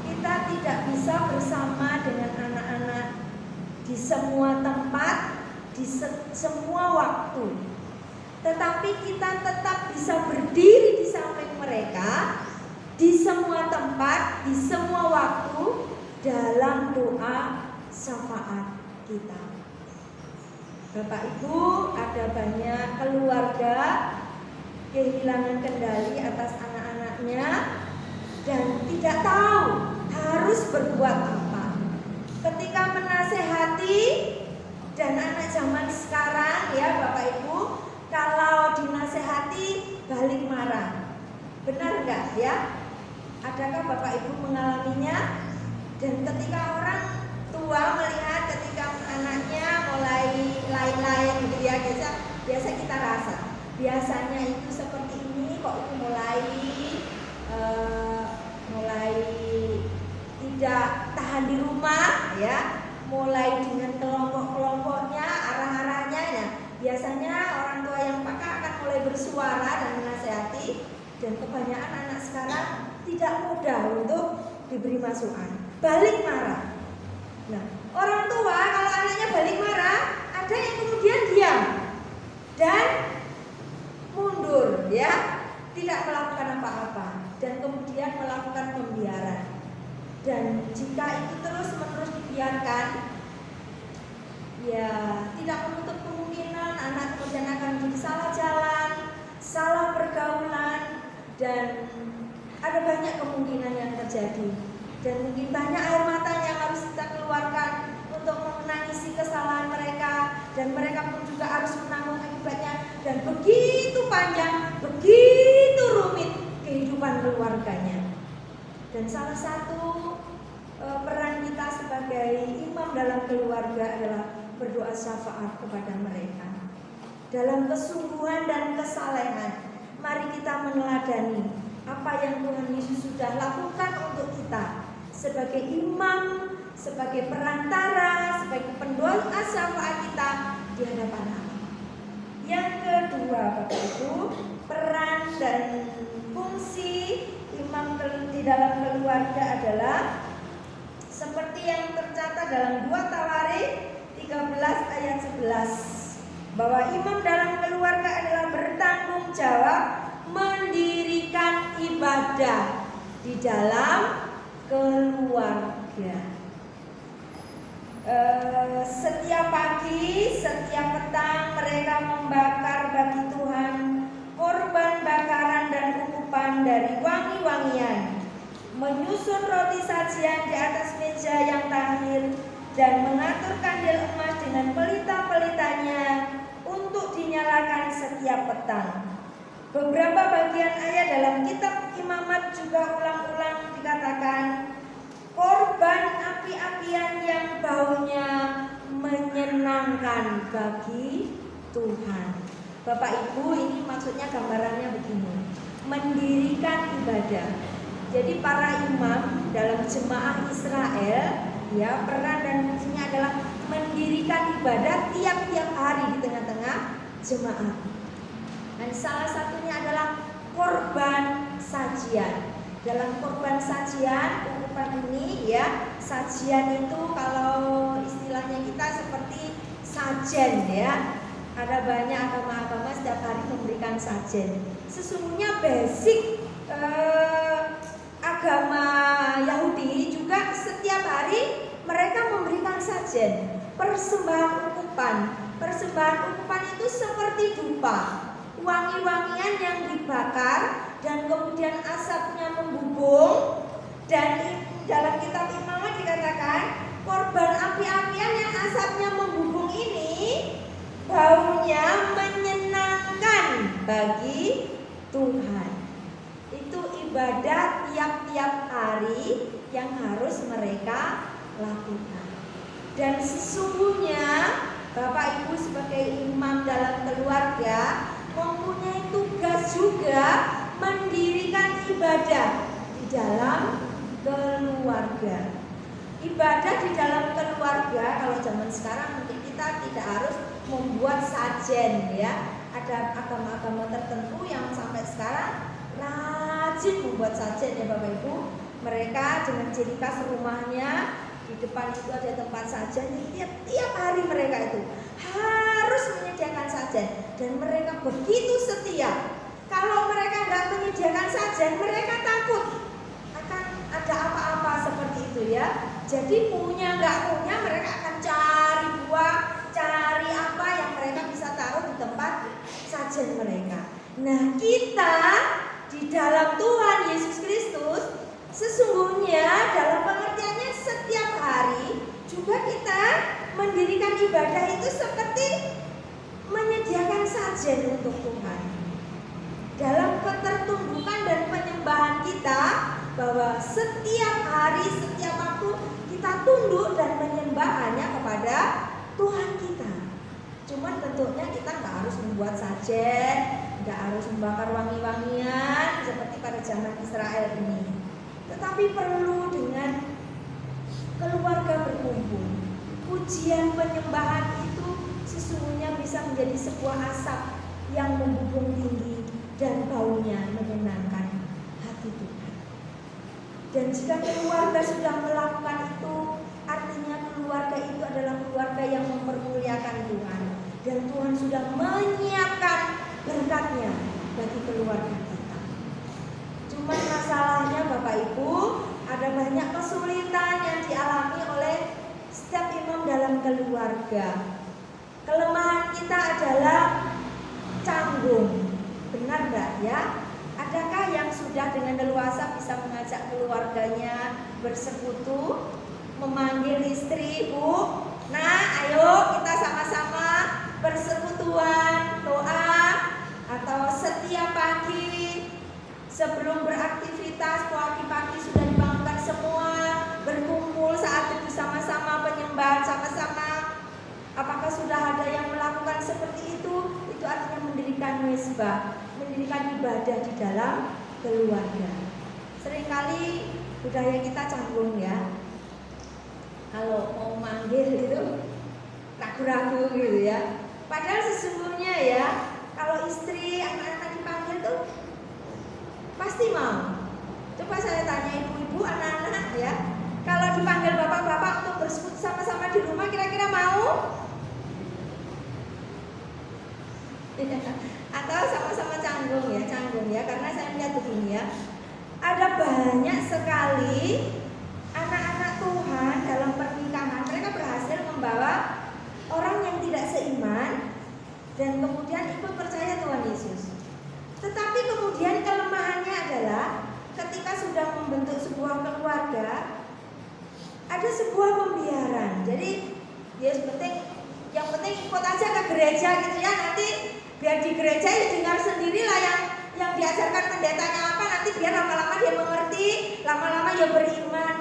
[SPEAKER 3] Kita tidak bisa bersama dengan anak-anak di semua tempat, di semua waktu, tetapi kita tetap bisa berdiri di samping mereka di semua tempat, di semua waktu, dalam doa syafaat kita. Bapak Ibu, ada banyak keluarga kehilangan kendali atas anak-anaknya dan tidak tahu harus berbuat apa. Ketika menasehati, dan anak zaman sekarang ya Bapak Ibu, kalau dinasehati balik marah. Benar enggak ya? Adakah Bapak Ibu mengalaminya? Dan ketika orang tua melihat ketika anaknya mulai lain-lain gitu ya, biasa kita rasa biasanya itu seperti ini, kok itu mulai tidak tahan di rumah ya, mulai dengan kelompok-kelompoknya, arah-arahnya ya. Biasanya orang tua yang peka akan mulai bersuara dan menasehati, dan kebanyakan anak sekarang tidak mudah untuk diberi masukan, balik marah. Nah, orang tua kalau anaknya balik marah, ada yang kemudian diam dan mundur ya, tidak melakukan apa-apa, dan kemudian melakukan pembiaran. Dan jika itu terus-menerus dibiarkan, ya tidak menutup kemungkinan anak kemudian akan menjadi salah jalan, salah pergaulan, dan ada banyak kemungkinan yang terjadi. Dan mungkin banyak air mata yang harus kita keluarkan untuk menangisi kesalahan mereka, dan mereka pun juga harus menanggung akibatnya. Dan begitu panjang, begitu rumit kehidupan keluarganya. Dan salah satu peran kita sebagai imam dalam keluarga adalah berdoa syafaat kepada mereka. Dalam kesungguhan dan kesalehan, mari kita meneladani apa yang Tuhan Yesus sudah lakukan untuk kita sebagai imam, sebagai perantara, sebagai pendoa syafaat kita di hadapan Allah. Yang kedua, Bapak Ibu, peran dan fungsi imam di dalam keluarga adalah seperti yang tercatat dalam 2 Tawarik 13 ayat 11, bahwa imam dalam keluarga adalah bertanggung jawab mendirikan ibadah di dalam keluarga. Setiap pagi, setiap petang mereka membakar bagi Tuhan korban bakaran dan ukupan dari wangi-wangian, menyusun roti sajian di atas meja yang tahir, dan mengatur kandil emas dengan pelita-pelitanya untuk dinyalakan setiap petang. Beberapa bagian ayat dalam kitab Imamat juga ulang-ulang dikatakan korban api-apian yang baunya menyenangkan bagi Tuhan. Bapak Ibu, ini maksudnya gambarannya begini, mendirikan ibadah. Jadi para imam dalam jemaah Israel, ya, peran dan fungsinya adalah mendirikan ibadah tiap-tiap hari di tengah-tengah jemaah. Dan salah satunya adalah korban sajian. Dalam korban sajian, ukupan ini, ya, sajian itu kalau istilahnya kita seperti sajen, ya. Ada banyak agama-agama setiap hari memberikan sajen. Sesungguhnya basic agama Yahudi juga setiap hari mereka memberikan sajen, persembahan ukupan. Persembahan ukupan itu seperti dupa, wangi-wangian yang dibakar dan kemudian asapnya membubung. Dan dalam kitab Imamat dikatakan korban api-apian yang asapnya membubung ini baunya menyenangkan bagi Tuhan. Itu ibadah tiap-tiap hari yang harus mereka lakukan. Dan sesungguhnya Bapak Ibu sebagai imam dalam keluarga mempunyai tugas juga mendirikan ibadah di dalam keluarga. Ibadah di dalam keluarga, kalau zaman sekarang mungkin kita tidak harus membuat sajen, ya. Ada agama-agama tertentu yang sampai sekarang rajin membuat sajen, ya Bapak Ibu. Mereka dengan ciri khas rumahnya di depan itu ada tempat sajen. Tiap hari mereka itu harus menyediakan sajen, dan mereka begitu setia. Kalau mereka nggak menyediakan sajen, mereka takut akan ada apa-apa seperti itu, ya. Jadi punya nggak punya, mereka akan cari buah, cari apa yang mereka bisa taruh di tempat sajen mereka. Nah, kita di dalam Tuhan Yesus Kristus sesungguhnya dalam pengertiannya setiap hari juga kita mendirikan ibadah itu seperti menyediakan sajen untuk Tuhan. Dalam ketertumbukan dan penyembahan kita, bahwa setiap hari, setiap waktu kita tunduk dan menyembah hanya kepada Tuhan kita. Cuman bentuknya kita nggak harus membuat sajen, nggak harus membakar wangi-wangian seperti pada zaman Israel ini. Tetapi perlu dengan keluarga berkumpul. Pujian penyembahan itu sesungguhnya bisa menjadi sebuah asap yang membubung tinggi dan baunya menyenangkan hati Tuhan. Dan jika keluarga sudah melakukan itu, artinya keluarga itu adalah keluarga yang mempermuliakan Tuhan. Dan Tuhan sudah menyiapkan berkatnya bagi keluarga kita. Cuman masalahnya Bapak Ibu, ada banyak kesulitan yang dialami oleh setiap imam dalam keluarga. Kelemahan kita adalah canggung. Benar enggak, ya? Adakah yang sudah dengan leluasa bisa mengajak keluarganya bersekutu, memanggil istri, Bu, nah ayo kita sama-sama persekutuan doa, atau setiap pagi sebelum beraktivitas, pagi-pagi sudah dibangunkan semua, berkumpul saat itu sama-sama penyembahan sama-sama. Apa ibadah di dalam keluarga. Seringkali budaya kita canggung ya, kalau mau manggil itu ragu-ragu gitu ya. Padahal sesungguhnya ya, kalau istri anak-anak dipanggil tuh pasti mau. Coba saya tanya ibu-ibu, anak-anak ya, kalau dipanggil bapak-bapak untuk bersekutu sama-sama di rumah, kira-kira mau? Atau sama-sama canggung ya, karena saya melihat begini ya, ada banyak sekali anak-anak Tuhan dalam pernikahan, mereka berhasil membawa orang yang tidak seiman dan kemudian ikut percaya Tuhan Yesus. Tetapi kemudian kelemahannya adalah ketika sudah membentuk sebuah keluarga, ada sebuah pembiaran. Jadi yang penting ikut aja ke gereja gitu ya, nanti biar di gereja ya dengar sendirilah yang diajarkan pendetanya apa, nanti biar lama-lama dia mengerti, lama-lama dia beriman.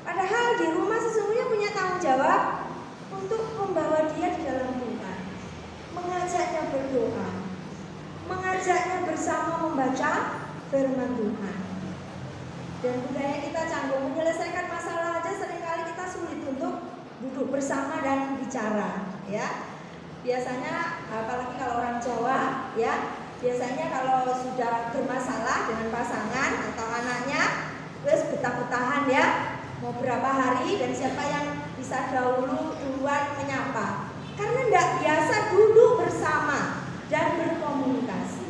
[SPEAKER 3] Padahal di rumah sesungguhnya punya tanggung jawab untuk membawa dia di dalam Tuhan, mengajaknya berdoa, mengajaknya bersama membaca firman Tuhan. Dan budaya kita canggung, menyelesaikan masalah aja seringkali kita sulit untuk duduk bersama dan bicara ya. Biasanya apalagi kalau orang Jawa ya, biasanya kalau sudah bermasalah dengan pasangan atau anaknya, terus betah-betahan ya, mau berapa hari dan siapa yang bisa duluan menyapa. Karena tidak biasa duduk bersama dan berkomunikasi.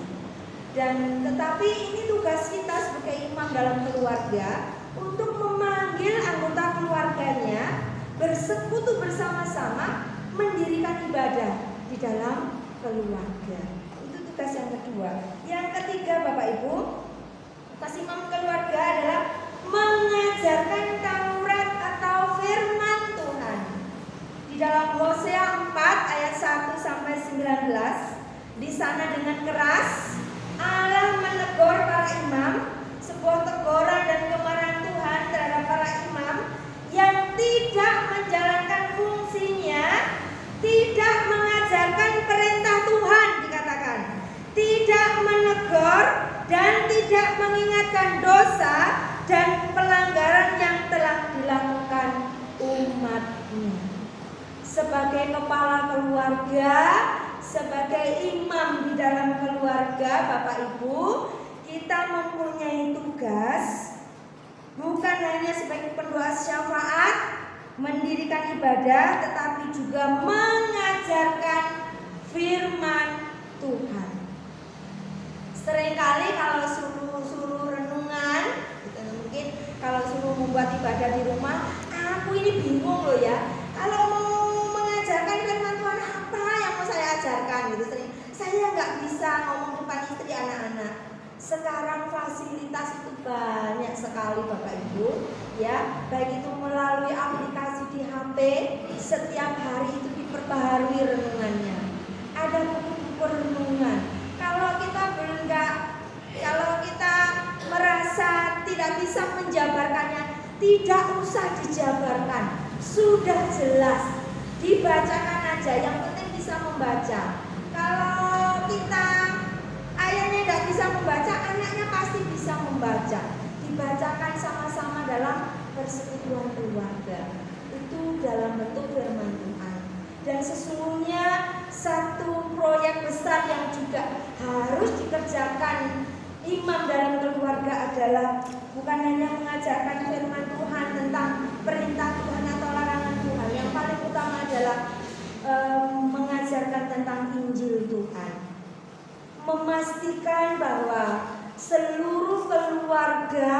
[SPEAKER 3] Dan tetapi ini tugas kita sebagai imam dalam keluarga untuk memanggil anggota keluarganya bersekutu bersama-sama mendirikan ibadah di dalam keluarga. Itu tugas yang kedua. Yang ketiga Bapak Ibu, tugas imam keluarga adalah mengajarkan Taurat atau firman Tuhan. Di dalam Hosea 4 ayat 1 sampai 19, di sana dengan keras Allah menegur para imam, sebuah teguran dan kemarahan Tuhan terhadap para imam yang tidak menjalankan fungsinya, tidak mengajarkan perintah Tuhan, dikatakan tidak menegur dan tidak mengingatkan dosa dan pelanggaran yang telah dilakukan umatnya. Sebagai kepala keluarga, sebagai imam di dalam keluarga, Bapak Ibu, kita mempunyai tugas bukan hanya sebagai pendoa syafaat, mendirikan ibadah, tetapi juga mengajarkan firman Tuhan. Seringkali kalau suruh renungan, mungkin kalau suruh membuat ibadah di rumah, aku ini bingung loh ya. Kalau mau mengajarkan firman Tuhan, apa yang mau saya ajarkan gitu. Saya nggak bisa ngomong depan istri anak-anak. Sekarang fasilitas itu banyak sekali Bapak Ibu ya, baik itu melalui aplikasi di HP, setiap hari itu diperbaharui renungannya. Ada buku-buku renungan. Kalau kita merasa tidak bisa menjabarkannya, tidak usah dijabarkan, sudah jelas, dibacakan aja, yang penting bisa membaca. Kalau kita ayahnya tidak bisa membaca, anaknya pasti bisa membaca. Dibacakan sama-sama dalam persekutuan keluarga. Itu dalam bentuk firman Tuhan. Dan sesungguhnya satu proyek besar yang juga harus dikerjakan imam dalam keluarga adalah bukan hanya mengajarkan firman Tuhan tentang perintah Tuhan atau larangan Tuhan. Yang paling utama adalah mengajarkan tentang Injil Tuhan. Memastikan bahwa seluruh keluarga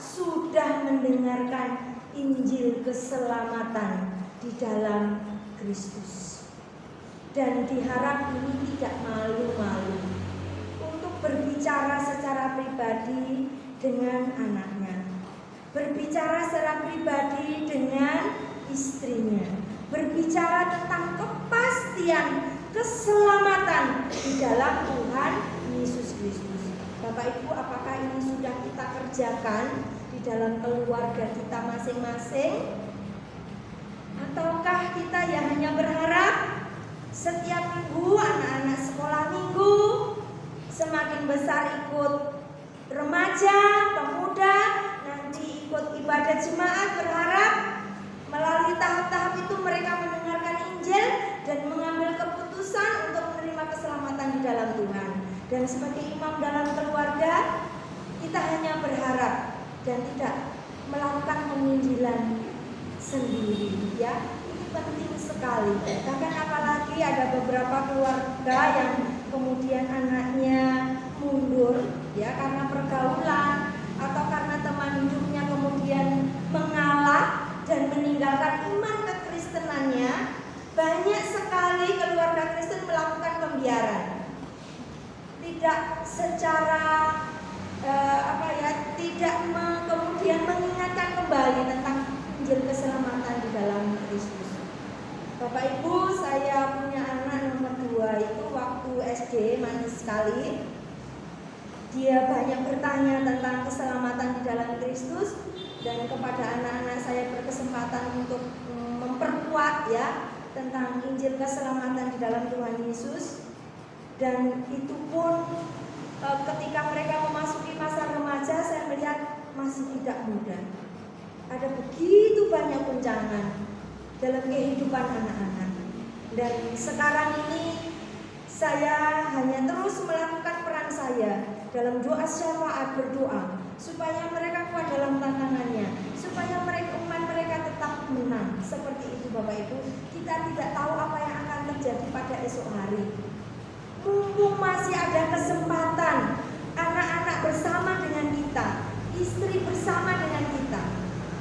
[SPEAKER 3] sudah mendengarkan Injil keselamatan di dalam Kristus. Dan diharap ini tidak malu-malu untuk berbicara secara pribadi dengan anaknya, berbicara secara pribadi dengan istrinya, berbicara tentang kepastian keselamatan di dalam Tuhan Yesus Kristus. Bapak Ibu, apakah ini sudah kita kerjakan di dalam keluarga kita masing-masing? Ataukah kita ya hanya berharap setiap minggu anak-anak sekolah minggu, semakin besar ikut remaja, pemuda, nanti ikut ibadat jemaat, berharap melalui tahap-tahap itu mereka mendengarkan Injil dan mengambil keputusan untuk menerima keselamatan di dalam Tuhan. Dan sebagai imam dalam keluarga, kita hanya berharap dan tidak melakukan penginjilan sendiri, ya. Ini penting sekali. Bahkan apalagi ada beberapa keluarga yang kemudian anaknya mundur, ya, karena pergaulan atau karena teman hidupnya kemudian mengalah dan meninggalkan iman kekristenannya. Banyak sekali keluarga Kristen melakukan pembiaran, tidak secara tidak kemudian mengingatkan kembali tentang Injil keselamatan di dalam Kristus. Bapak Ibu, saya punya anak nomor 2 itu waktu SD, manis sekali. Dia banyak bertanya tentang keselamatan di dalam Kristus, dan kepada anak-anak saya berkesempatan untuk memperkuat, ya, tentang Injil keselamatan di dalam Tuhan Yesus. Dan itu pun ketika mereka memasuki masa remaja, saya melihat masih tidak mudah. Ada begitu banyak guncangan dalam kehidupan anak-anak. Dan sekarang ini saya hanya terus melakukan peran saya dalam doa syafaat, berdoa supaya mereka kuat dalam tantangannya, supaya umat mereka tetap menang. Seperti itu Bapak Ibu, kita tidak tahu apa yang akan terjadi pada esok hari. Mumpung masih ada kesempatan, anak-anak bersama dengan kita, istri bersama dengan kita,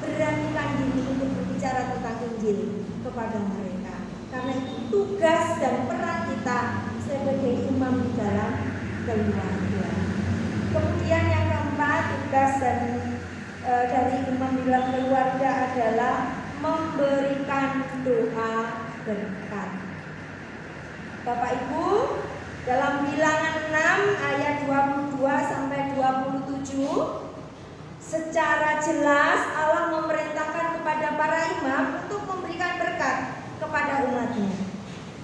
[SPEAKER 3] beranikan diri untuk berbicara tentang Injil kepada mereka. Karena itu tugas dan peran kita sebagai imam di dalam keluarga. Kemudian yang keempat, tugas dari imam di dalam keluarga adalah memberikan doa berkat. Bapak Ibu, dalam Bilangan 6 ayat 22 sampai 27, secara jelas Allah memerintahkan kepada para imam untuk memberikan berkat kepada umatnya.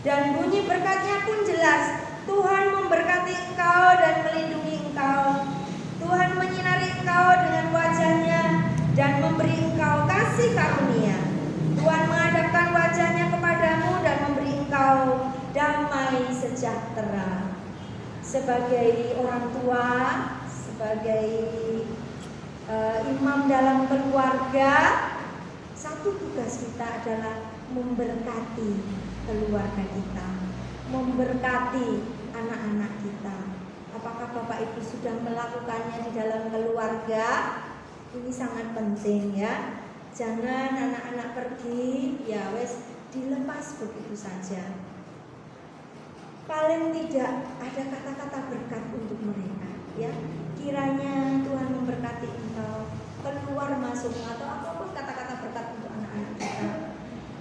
[SPEAKER 3] Dan bunyi berkatnya pun jelas, Tuhan memberkati engkau dan melindungi engkau. Tuhan menyinari engkau dengan wajahnya dan memberi engkau kasih karunia. Tuhan menghadapkan wajahnya kepadamu dan memberi engkau damai sejahtera. Sebagai orang tua, sebagai imam dalam keluarga, satu tugas kita adalah memberkati keluarga kita, memberkati anak-anak kita. Apakah Bapak Ibu sudah melakukannya di dalam keluarga? Ini sangat penting, ya. Jangan anak-anak pergi, ya wes dilepas begitu saja. Paling tidak ada kata-kata berkat untuk mereka, ya. Kiranya Tuhan memberkati engkau, keluar masuk atau apapun kata-kata berkat untuk anak-anak kita.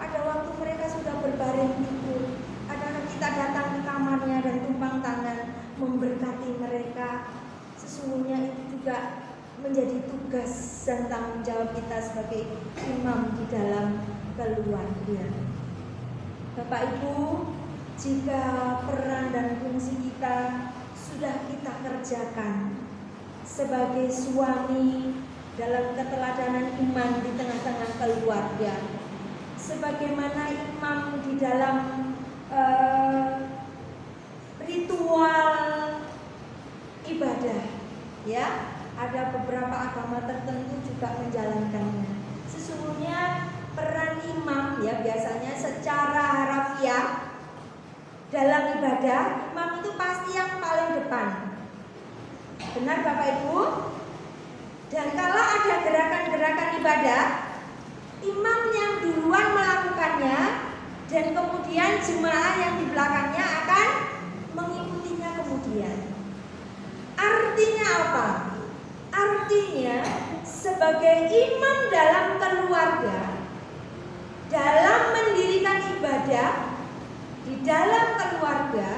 [SPEAKER 3] Pada waktu mereka sudah berbaring tidur, ada kita datang ke kamarnya dan tumpang tangan memberkati mereka. Sesungguhnya itu juga menjadi tugas dan tanggung jawab kita sebagai imam di dalam keluarga. Bapak Ibu, jika peran dan fungsi kita sudah kita kerjakan sebagai suami dalam keteladanan iman di tengah-tengah keluarga, sebagaimana imam di dalam ritual ibadah, ya, ada beberapa agama tertentu juga menjalankannya. Sesungguhnya peran imam, ya, biasanya secara harafiah dalam ibadah, imam itu pasti yang paling depan. Benar Bapak Ibu? Dan kalau ada gerakan-gerakan ibadah, imam yang duluan melakukannya dan kemudian jemaah yang di belakangnya akan mengikutinya kemudian. Artinya apa? Artinya sebagai imam dalam keluarga, dalam mendirikan ibadah di dalam keluarga,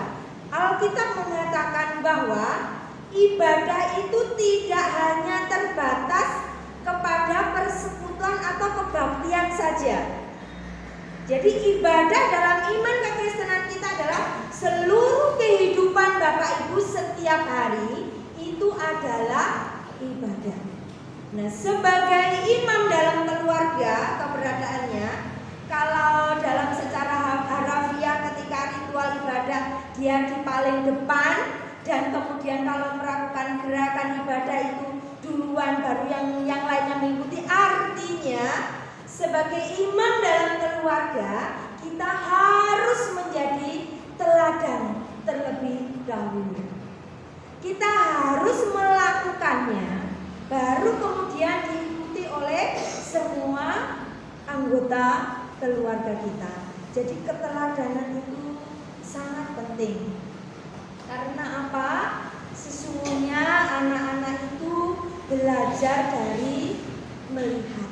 [SPEAKER 3] Alkitab mengatakan bahwa ibadah itu tidak hanya terbatas kepada persekutuan atau kebaktian saja. Jadi ibadah dalam iman kekristenan kita adalah seluruh kehidupan Bapak Ibu setiap setiap hari itu adalah ibadah. Nah, sebagai imam dalam keluarga keberadaannya, kalau dalam secara harafiah ketika ritual ibadah dia di paling depan, dan kemudian kalau melakukan gerakan ibadah itu duluan baru yang lainnya mengikuti. Artinya sebagai imam dalam keluarga kita harus menjadi teladan terlebih dahulu. Kita harus melakukannya, baru kemudian diikuti oleh semua anggota keluarga kita. Jadi keteladanan itu sangat penting. Karena apa? Sesungguhnya anak-anak itu belajar dari melihat.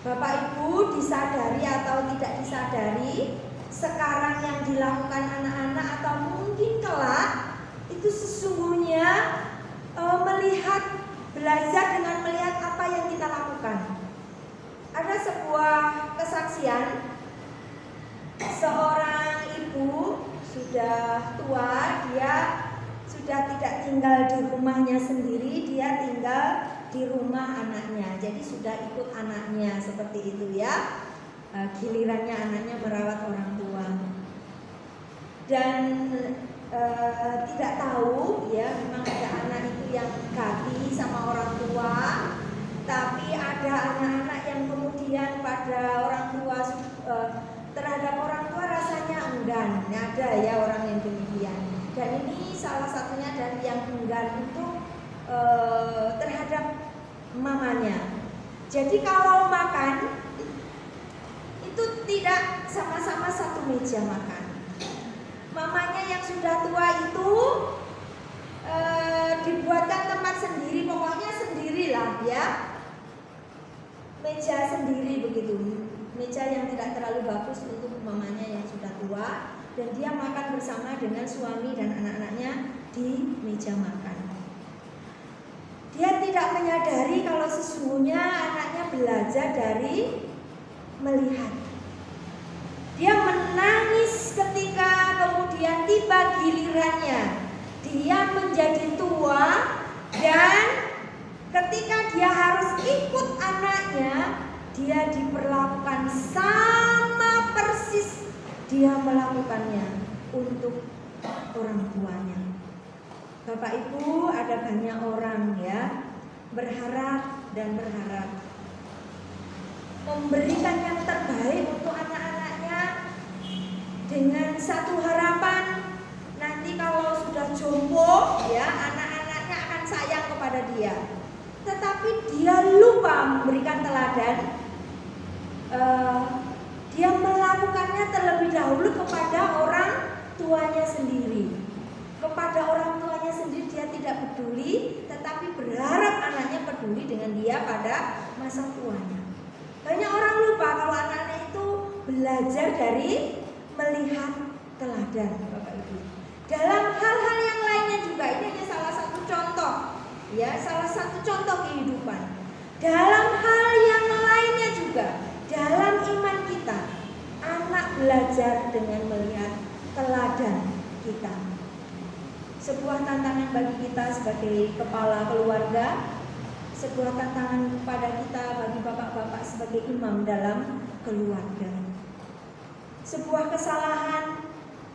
[SPEAKER 3] Bapak Ibu disadari atau tidak disadari, sekarang yang dilakukan anak-anak atau mungkin kelak itu sesungguhnya melihat, belajar dengan melihat apa yang kita lakukan. Ada sebuah kesaksian, seorang ibu sudah tua, dia sudah tidak tinggal di rumahnya sendiri, dia tinggal di rumah anaknya. Jadi sudah ikut anaknya seperti itu ya. Gilirannya anaknya merawat orang tua. Dan tidak tahu ya, memang ada anak itu yang ganti sama orang tua, tapi ada anak-anak yang kemudian pada orang tua terhadap orang tua rasanya enggan. Ada ya orang yang demikian. Dan ini salah satunya dari yang enggan untuk terhadap mamanya. Jadi kalau makan itu tidak sama-sama satu meja makan. Mamanya yang sudah tua itu dibuatkan tempat sendiri, pokoknya sendirilah ya. Meja sendiri begitu. Meja yang tidak terlalu bagus untuk mamanya yang sudah tua, dan dia makan bersama dengan suami dan anak-anaknya di meja makan. Dia tidak menyadari kalau sesungguhnya anaknya belajar dari melihat. Dia menangis ketika kemudian tiba gilirannya dia menjadi tua, dan ketika dia harus ikut anaknya, dia diperlakukan sama persis dia melakukannya untuk orang tuanya. Bapak Ibu, ada banyak orang ya berharap dan berharap memberikan yang terbaik untuk anak-anaknya dengan satu harapan, nanti kalau sudah jompo ya anak-anaknya akan sayang kepada dia. Tetapi dia lupa memberikan teladan. Dia melakukannya terlebih dahulu kepada orang tuanya sendiri. Kepada orang tuanya sendiri dia tidak peduli, tetapi berharap anaknya peduli dengan dia pada masa tuanya. Banyak orang lupa kalau anak-anak itu belajar dari melihat teladan, Bapak Ibu. Dalam hal-hal yang lainnya juga, ini hanya salah satu contoh, ya, salah satu contoh kehidupan. Dalam hal yang lainnya juga, dalam iman kita, anak belajar dengan melihat teladan kita. Sebuah tantangan bagi kita sebagai kepala keluarga, sebuah tantangan kepada kita bagi bapak-bapak sebagai imam dalam keluarga. Sebuah kesalahan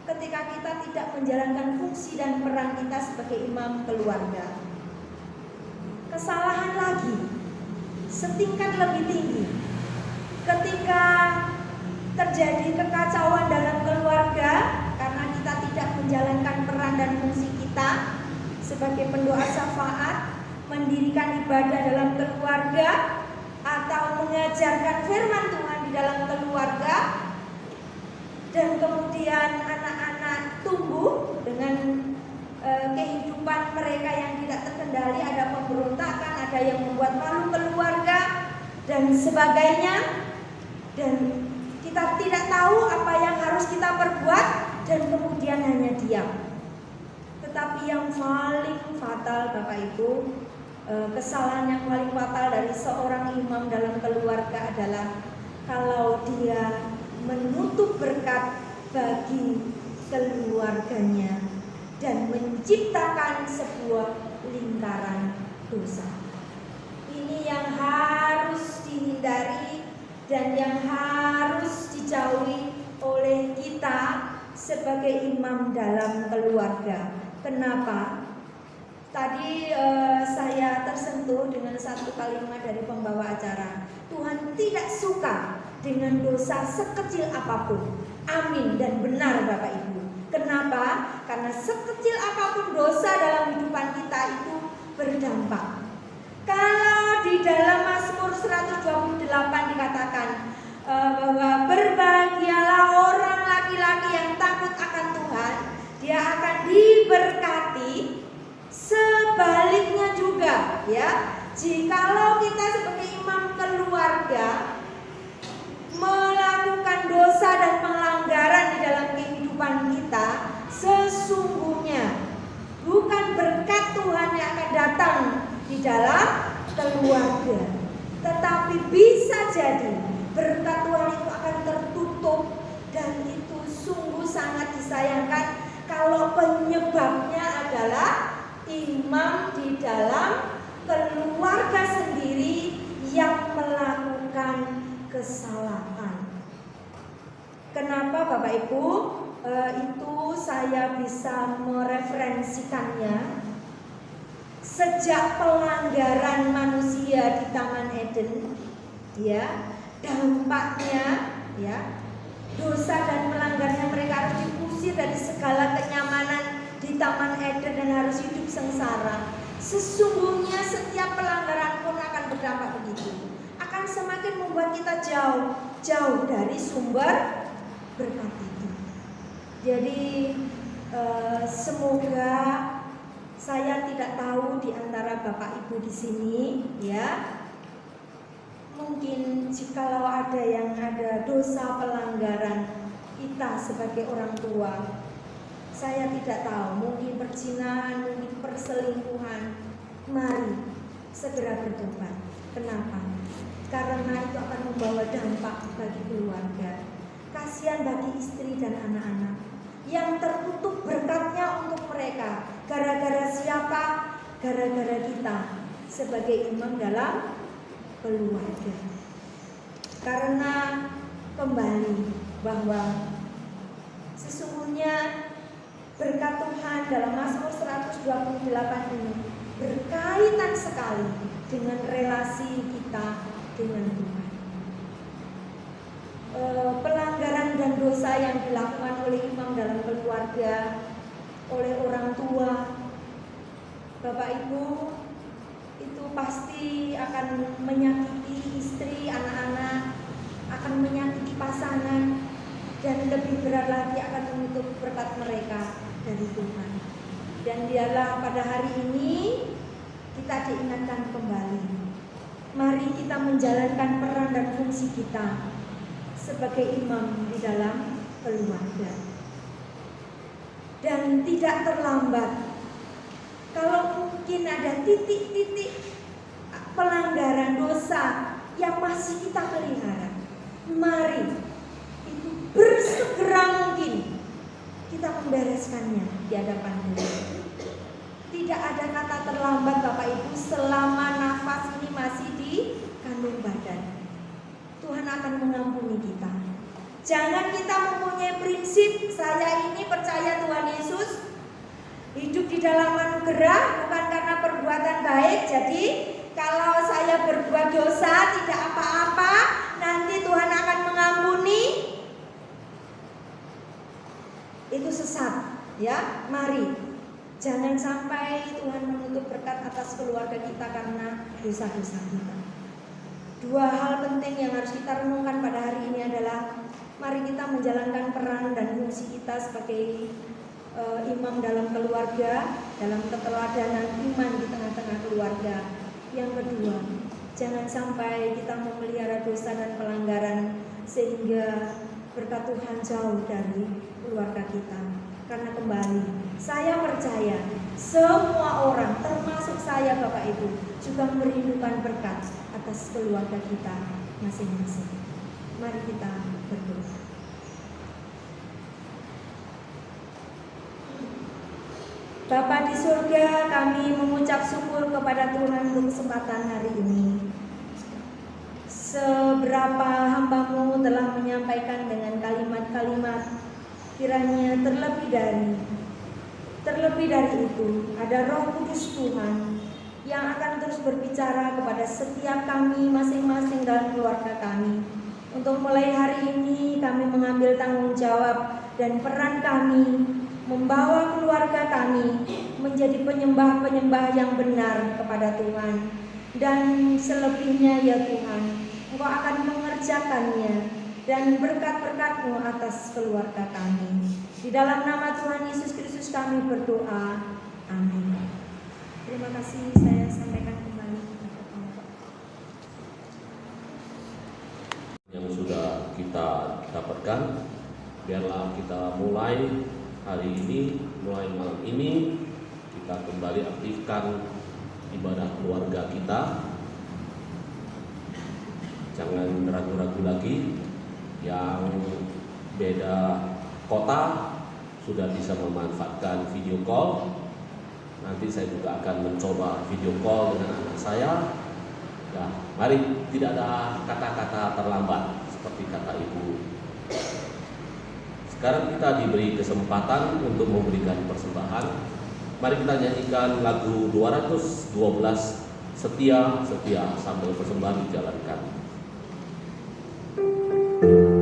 [SPEAKER 3] ketika kita tidak menjalankan fungsi dan peran kita sebagai imam keluarga. Kesalahan lagi setingkat lebih tinggi ketika terjadi kekacauan dalam keluarga karena kita tidak menjalankan peran dan fungsi kita sebagai pendoa syafaat, mendirikan ibadah dalam keluarga, atau mengajarkan firman Tuhan di dalam keluarga, dan kemudian anak-anak tumbuh dengan kehidupan mereka yang tidak terkendali, ada pemberontakan, ada yang membuat malu keluarga dan sebagainya, dan kita tidak tahu apa yang harus kita perbuat dan kemudian hanya diam. Tetapi yang paling fatal, Bapak Ibu, kesalahan yang paling fatal dari seorang imam dalam keluarga adalah kalau dia menutup berkat bagi keluarganya dan menciptakan sebuah lingkaran dosa. Ini yang harus dihindari dan yang harus dijauhi oleh kita sebagai imam dalam keluarga. Kenapa? Tadi saya tersentuh dengan satu kalimat dari pembawa acara. Tuhan tidak suka dengan dosa sekecil apapun. Amin dan benar Bapak Ibu. Kenapa? Karena sekecil apapun dosa dalam kehidupan kita itu berdampak. Kalau di dalam Mazmur 128 dikatakan bahwa berbahagialah orang laki-laki yang takut akan Tuhan, dia akan diberkati. Sebaliknya juga ya, jikalau kita sebagai imam keluarga melakukan dosa dan pelanggaran di dalam kehidupan kita, sesungguhnya bukan berkat Tuhan yang akan datang di dalam keluarga, tetapi bisa jadi berkat Tuhan itu akan tertutup. Dan itu sungguh sangat disayangkan kalau penyebabnya adalah imam di dalam keluarga sendiri yang melakukan kesalahan. Kenapa Bapak Ibu? Itu saya bisa mereferensikannya sejak pelanggaran manusia di Taman Eden, ya, dampaknya, ya, dosa dan melanggarnya mereka harus diusir dari segala kenyamanan di Taman Eden dan harus hidup sengsara. Sesungguhnya setiap pelanggaran pun akan berdampak begitu, akan semakin membuat kita jauh dari sumber berkat itu. Jadi semoga, saya tidak tahu di antara Bapak Ibu di sini, ya, mungkin jikalau ada yang ada dosa pelanggaran kita sebagai orang tua, saya tidak tahu, mungkin perzinahan, mungkin perselingkuhan, mari segera bertobat. Kenapa? Karena itu akan membawa dampak bagi keluarga. Kasihan bagi istri dan anak-anak yang tertutup berkatnya untuk mereka. Gara-gara siapa? Gara-gara kita sebagai imam dalam keluarga. Karena kembali bahwa sesungguhnya berkat Tuhan dalam Mazmur 128 ini berkaitan sekali dengan relasi kita dengan Tuhan. Pelanggaran dan dosa yang dilakukan oleh imam dalam keluarga, oleh orang tua, Bapak Ibu, itu pasti akan menyakiti istri, anak-anak, akan menyakiti pasangan, dan lebih berat lagi akan menutup berkat mereka dari Tuhan. Dan biarlah pada hari ini kita diingatkan kembali, mari kita menjalankan peran dan fungsi kita sebagai imam di dalam keluarga. Dan tidak terlambat. Kalau mungkin ada titik-titik pelanggaran dosa yang masih kita pelihara, mari itu bersegera mungkin kita membereskannya di hadapan Tuhan. Tidak ada kata terlambat Bapak Ibu selama nafas ini masih di kandung badan. Tuhan akan mengampuni kita. Jangan kita mempunyai prinsip, saya ini percaya Tuhan Yesus, hidup di dalam anugerah bukan karena perbuatan baik. Jadi kalau saya berbuat dosa tidak apa-apa, nanti Tuhan akan mengampuni. Itu sesat, ya. Mari jangan sampai Tuhan menutup berkat atas keluarga kita karena dosa-dosa kita. Dua hal penting yang harus kita renungkan pada hari ini adalah mari kita menjalankan peran dan fungsi kita sebagai imam dalam keluarga, dalam keteladanan iman di tengah-tengah keluarga. Yang kedua, jangan sampai kita memelihara dosa dan pelanggaran sehingga berkat Tuhan jauh dari keluarga kita. Karena kembali, saya percaya semua orang, termasuk saya Bapak Ibu, juga merindukan berkat atas keluarga kita masing-masing. Mari kita berdoa. Bapa di surga, kami mengucap syukur kepada Tuhan untuk kesempatan hari ini. Seberapa hamba-Mu telah menyampaikan dengan kalimat-kalimat, kiranya terlebih dari itu, ada Roh Kudus Tuhan yang akan terus berbicara kepada setiap kami masing-masing dalam keluarga kami. Untuk mulai hari ini kami mengambil tanggung jawab dan peran kami membawa keluarga kami menjadi penyembah-penyembah yang benar kepada Tuhan. Dan selebihnya ya Tuhan, Engkau akan mengerjakannya dan berkat-berkat-Mu atas keluarga kami. Di dalam nama Tuhan Yesus Kristus kami berdoa. Amin. Terima kasih, saya sampaikan kembali.
[SPEAKER 1] Yang sudah kita dapatkan, biarlah kita mulai hari ini, mulai malam ini, kita kembali aktifkan ibadah keluarga kita. Jangan ragu-ragu lagi, yang beda kota sudah bisa memanfaatkan video call. Nanti saya juga akan mencoba video call dengan anak saya. Ya, mari, tidak ada kata-kata terlambat seperti kata ibu. Sekarang kita diberi kesempatan untuk memberikan persembahan. Mari kita nyanyikan lagu 212, Setia, Setia, sambil persembahan dijalankan.
[SPEAKER 4] Sehingga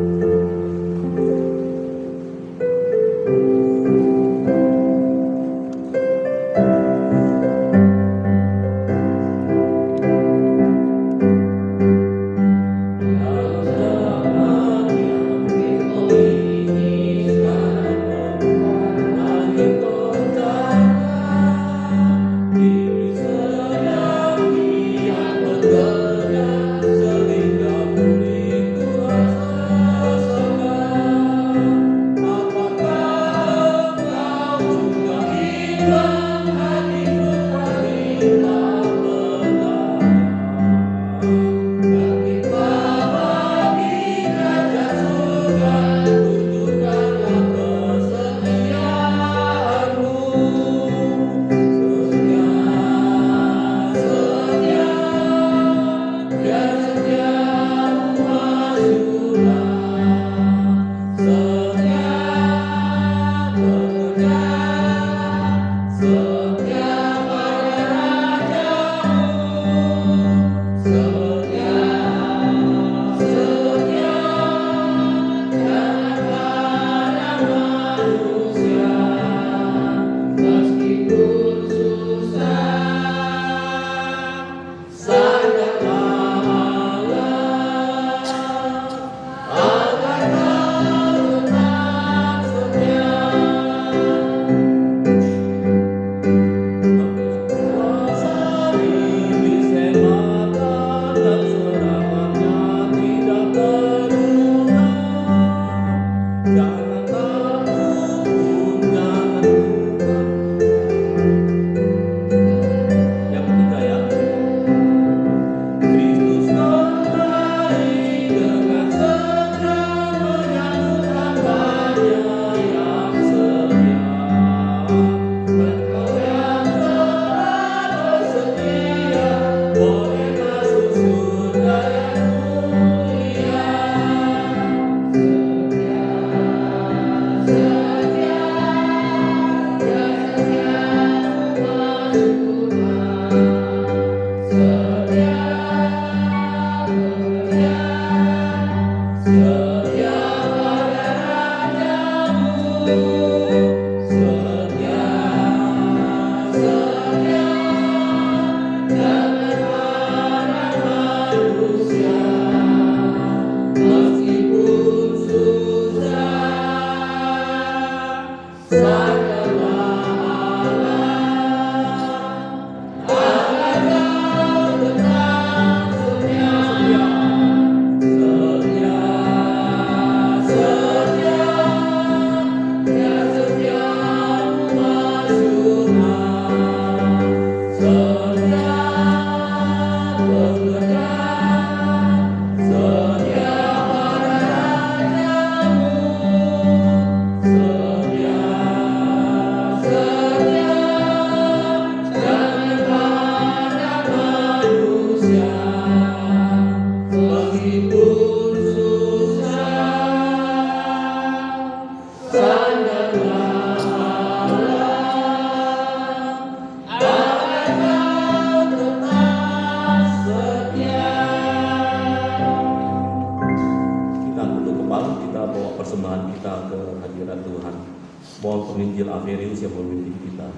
[SPEAKER 1] Mohon penginjil Averius yang memimpin kita.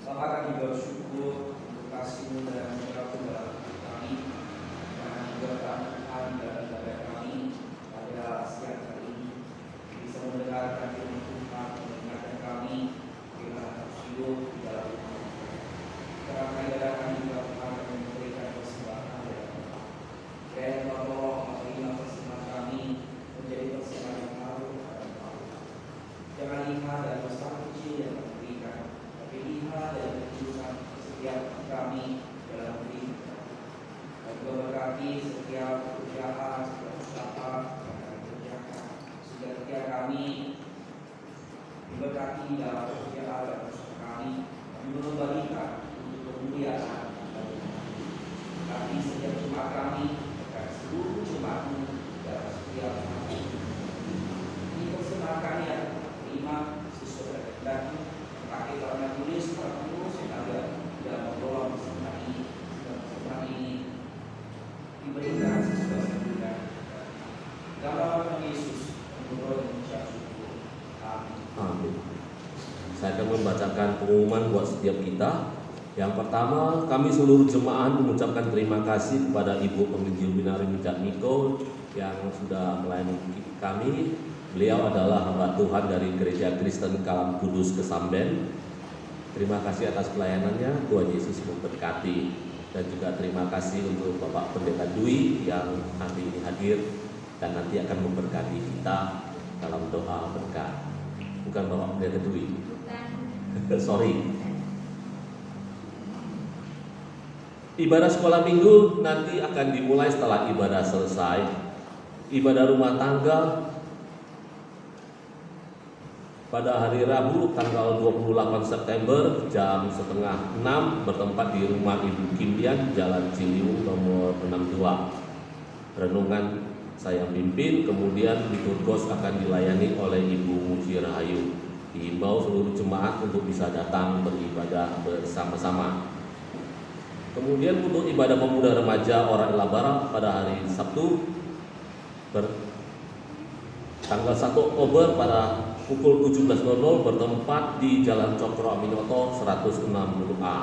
[SPEAKER 4] Selamat kami bersyukur untuk kasih-Mu dan berkat dalam kami, dan juga Tuhan dan ibadah kami pada siang hari ini bisa mendengarkan firman Tuhan, mengingatkan kami bagaimana harus hidup di dalam Tuhan. Karena ibadah kami juga Tuhan kami memberikan persembahan ya Tuhan. Dan tolong menerima persembahan kami menjadi persembahan yang baru pada Tuhan. Jangan lihat dan besar kecil yang kami berikan, tapi lihat dan kecilkan setiap kami dalam diri. Dan juga berkati setiap pekerjaan, setiap usaha yang kami kerjakan, sehingga setiap kami diberkati dalam pekerjaan dan usaha kami mengembalikan untuk kemuliaan bagi Tuhan. Tapi setiap jemaat kami dan seluruh jemaat-Mu dalam setiap hari ini persembahan kami yang terima sesuai dengan kehendak-Mu, pakai warna tulis para pengurus yang ada dalam mengelola persembahan ini, dan persembahan ini diberikan sesuai dengan dalam nama Yesus menurut mengucap syukur. Amin.
[SPEAKER 1] Amin. Saya akan membacakan pengumuman buat setiap kita. Yang pertama, kami seluruh jemaat mengucapkan terima kasih kepada Ibu Penginjil Binari Mijak Niko yang sudah melayani kami. Beliau adalah hamba Tuhan dari Gereja Kristen Kalam Kudus Kesamben. Terima kasih atas pelayanannya, Tuhan Yesus memberkati. Dan juga terima kasih untuk Bapak Pendeta Dwi yang hari ini hadir dan nanti akan memberkati kita dalam doa berkat. Bukan Bapak Pendeta Dwi. Sorry. Ibadah sekolah minggu nanti akan dimulai setelah ibadah selesai. Ibadah rumah tangga pada hari Rabu tanggal 28 September jam 5:30 bertempat di rumah Ibu Kimbian, Jalan Ciliwung nomor 62. Renungan saya pimpin, kemudian liturgos akan dilayani oleh Ibu Muji Rahayu. Dihimbau seluruh jemaat untuk bisa datang beribadah bersama-sama. Kemudian untuk ibadah pemuda remaja Ora Ela Barat pada hari Sabtu tanggal 1 Oktober pada pukul 17.00 bertempat di Jalan Cokro Aminoto 160A.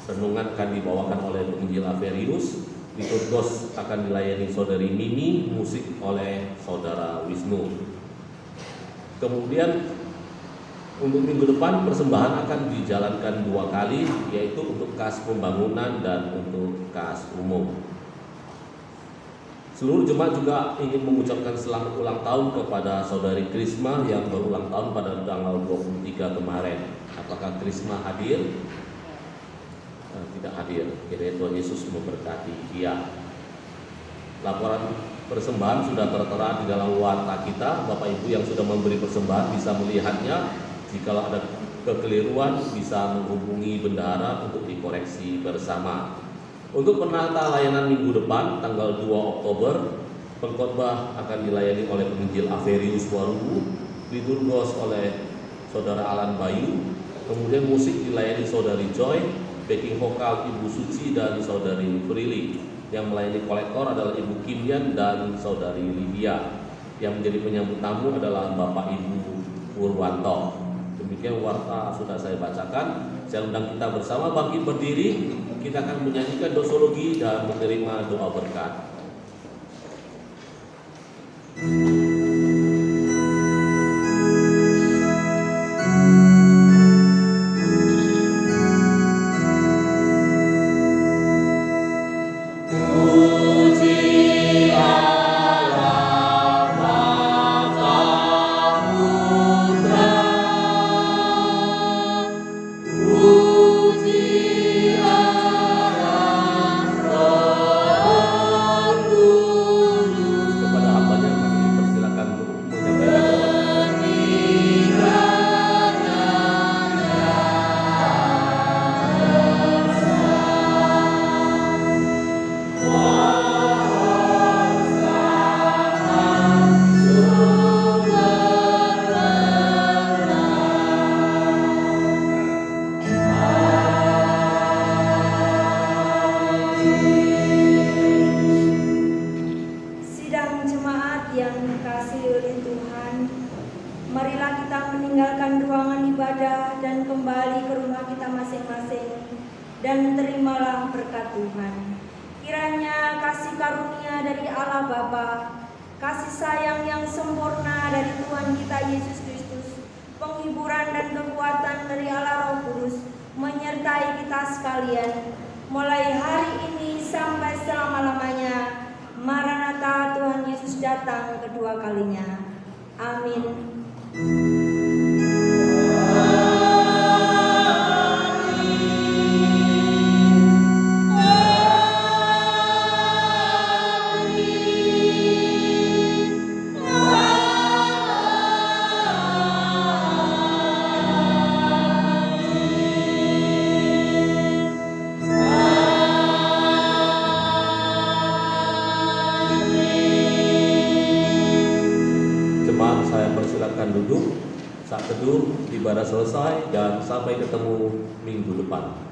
[SPEAKER 1] Renungan akan dibawakan oleh penginjil Averius. Liturgos akan dilayani Saudari Mimi, musik oleh Saudara Wisnu. Kemudian untuk minggu depan persembahan akan dijalankan 2 kali, yaitu untuk kas pembangunan dan untuk kas umum. Seluruh jemaat juga ingin mengucapkan selamat ulang tahun kepada Saudari Krisma yang berulang tahun pada tanggal 23 kemarin. Apakah Krisma hadir? Tidak hadir. Kiranya Tuhan Yesus memberkati dia. Laporan persembahan sudah tertera di dalam warta kita. Bapak Ibu yang sudah memberi persembahan bisa melihatnya. Jika ada kekeliruan bisa menghubungi bendahara untuk dikoreksi bersama. Untuk penata layanan minggu depan tanggal 2 Oktober, pengkhotbah akan dilayani oleh penginjil Averius Warubu, liturgos oleh Saudara Alan Bayu, kemudian musik dilayani Saudari Joy, backing vokal Ibu Suci dan Saudari Prilly. Yang melayani kolektor adalah Ibu Kimbian dan Saudari Lydia. Yang menjadi penyambut tamu adalah Bapak Ibu Purwanto. Demikian warta sudah saya bacakan. Saya undang kita bersama bangkit berdiri. Kita akan menyanyikan doxologi dan menerima doa berkat.
[SPEAKER 5] Puji Allah, Roh
[SPEAKER 3] inilah berkat Tuhan. Kiranya kasih karunia dari Allah Bapa, kasih sayang yang sempurna dari Tuhan kita Yesus Kristus, penghiburan dan kekuatan dari Allah Roh Kudus menyertai kita sekalian, mulai hari ini sampai selama-lamanya. Maranatha, Tuhan Yesus datang kedua kalinya. Amin.
[SPEAKER 1] Saya persilakan duduk. Saat teduh ibadah selesai dan sampai ketemu minggu depan.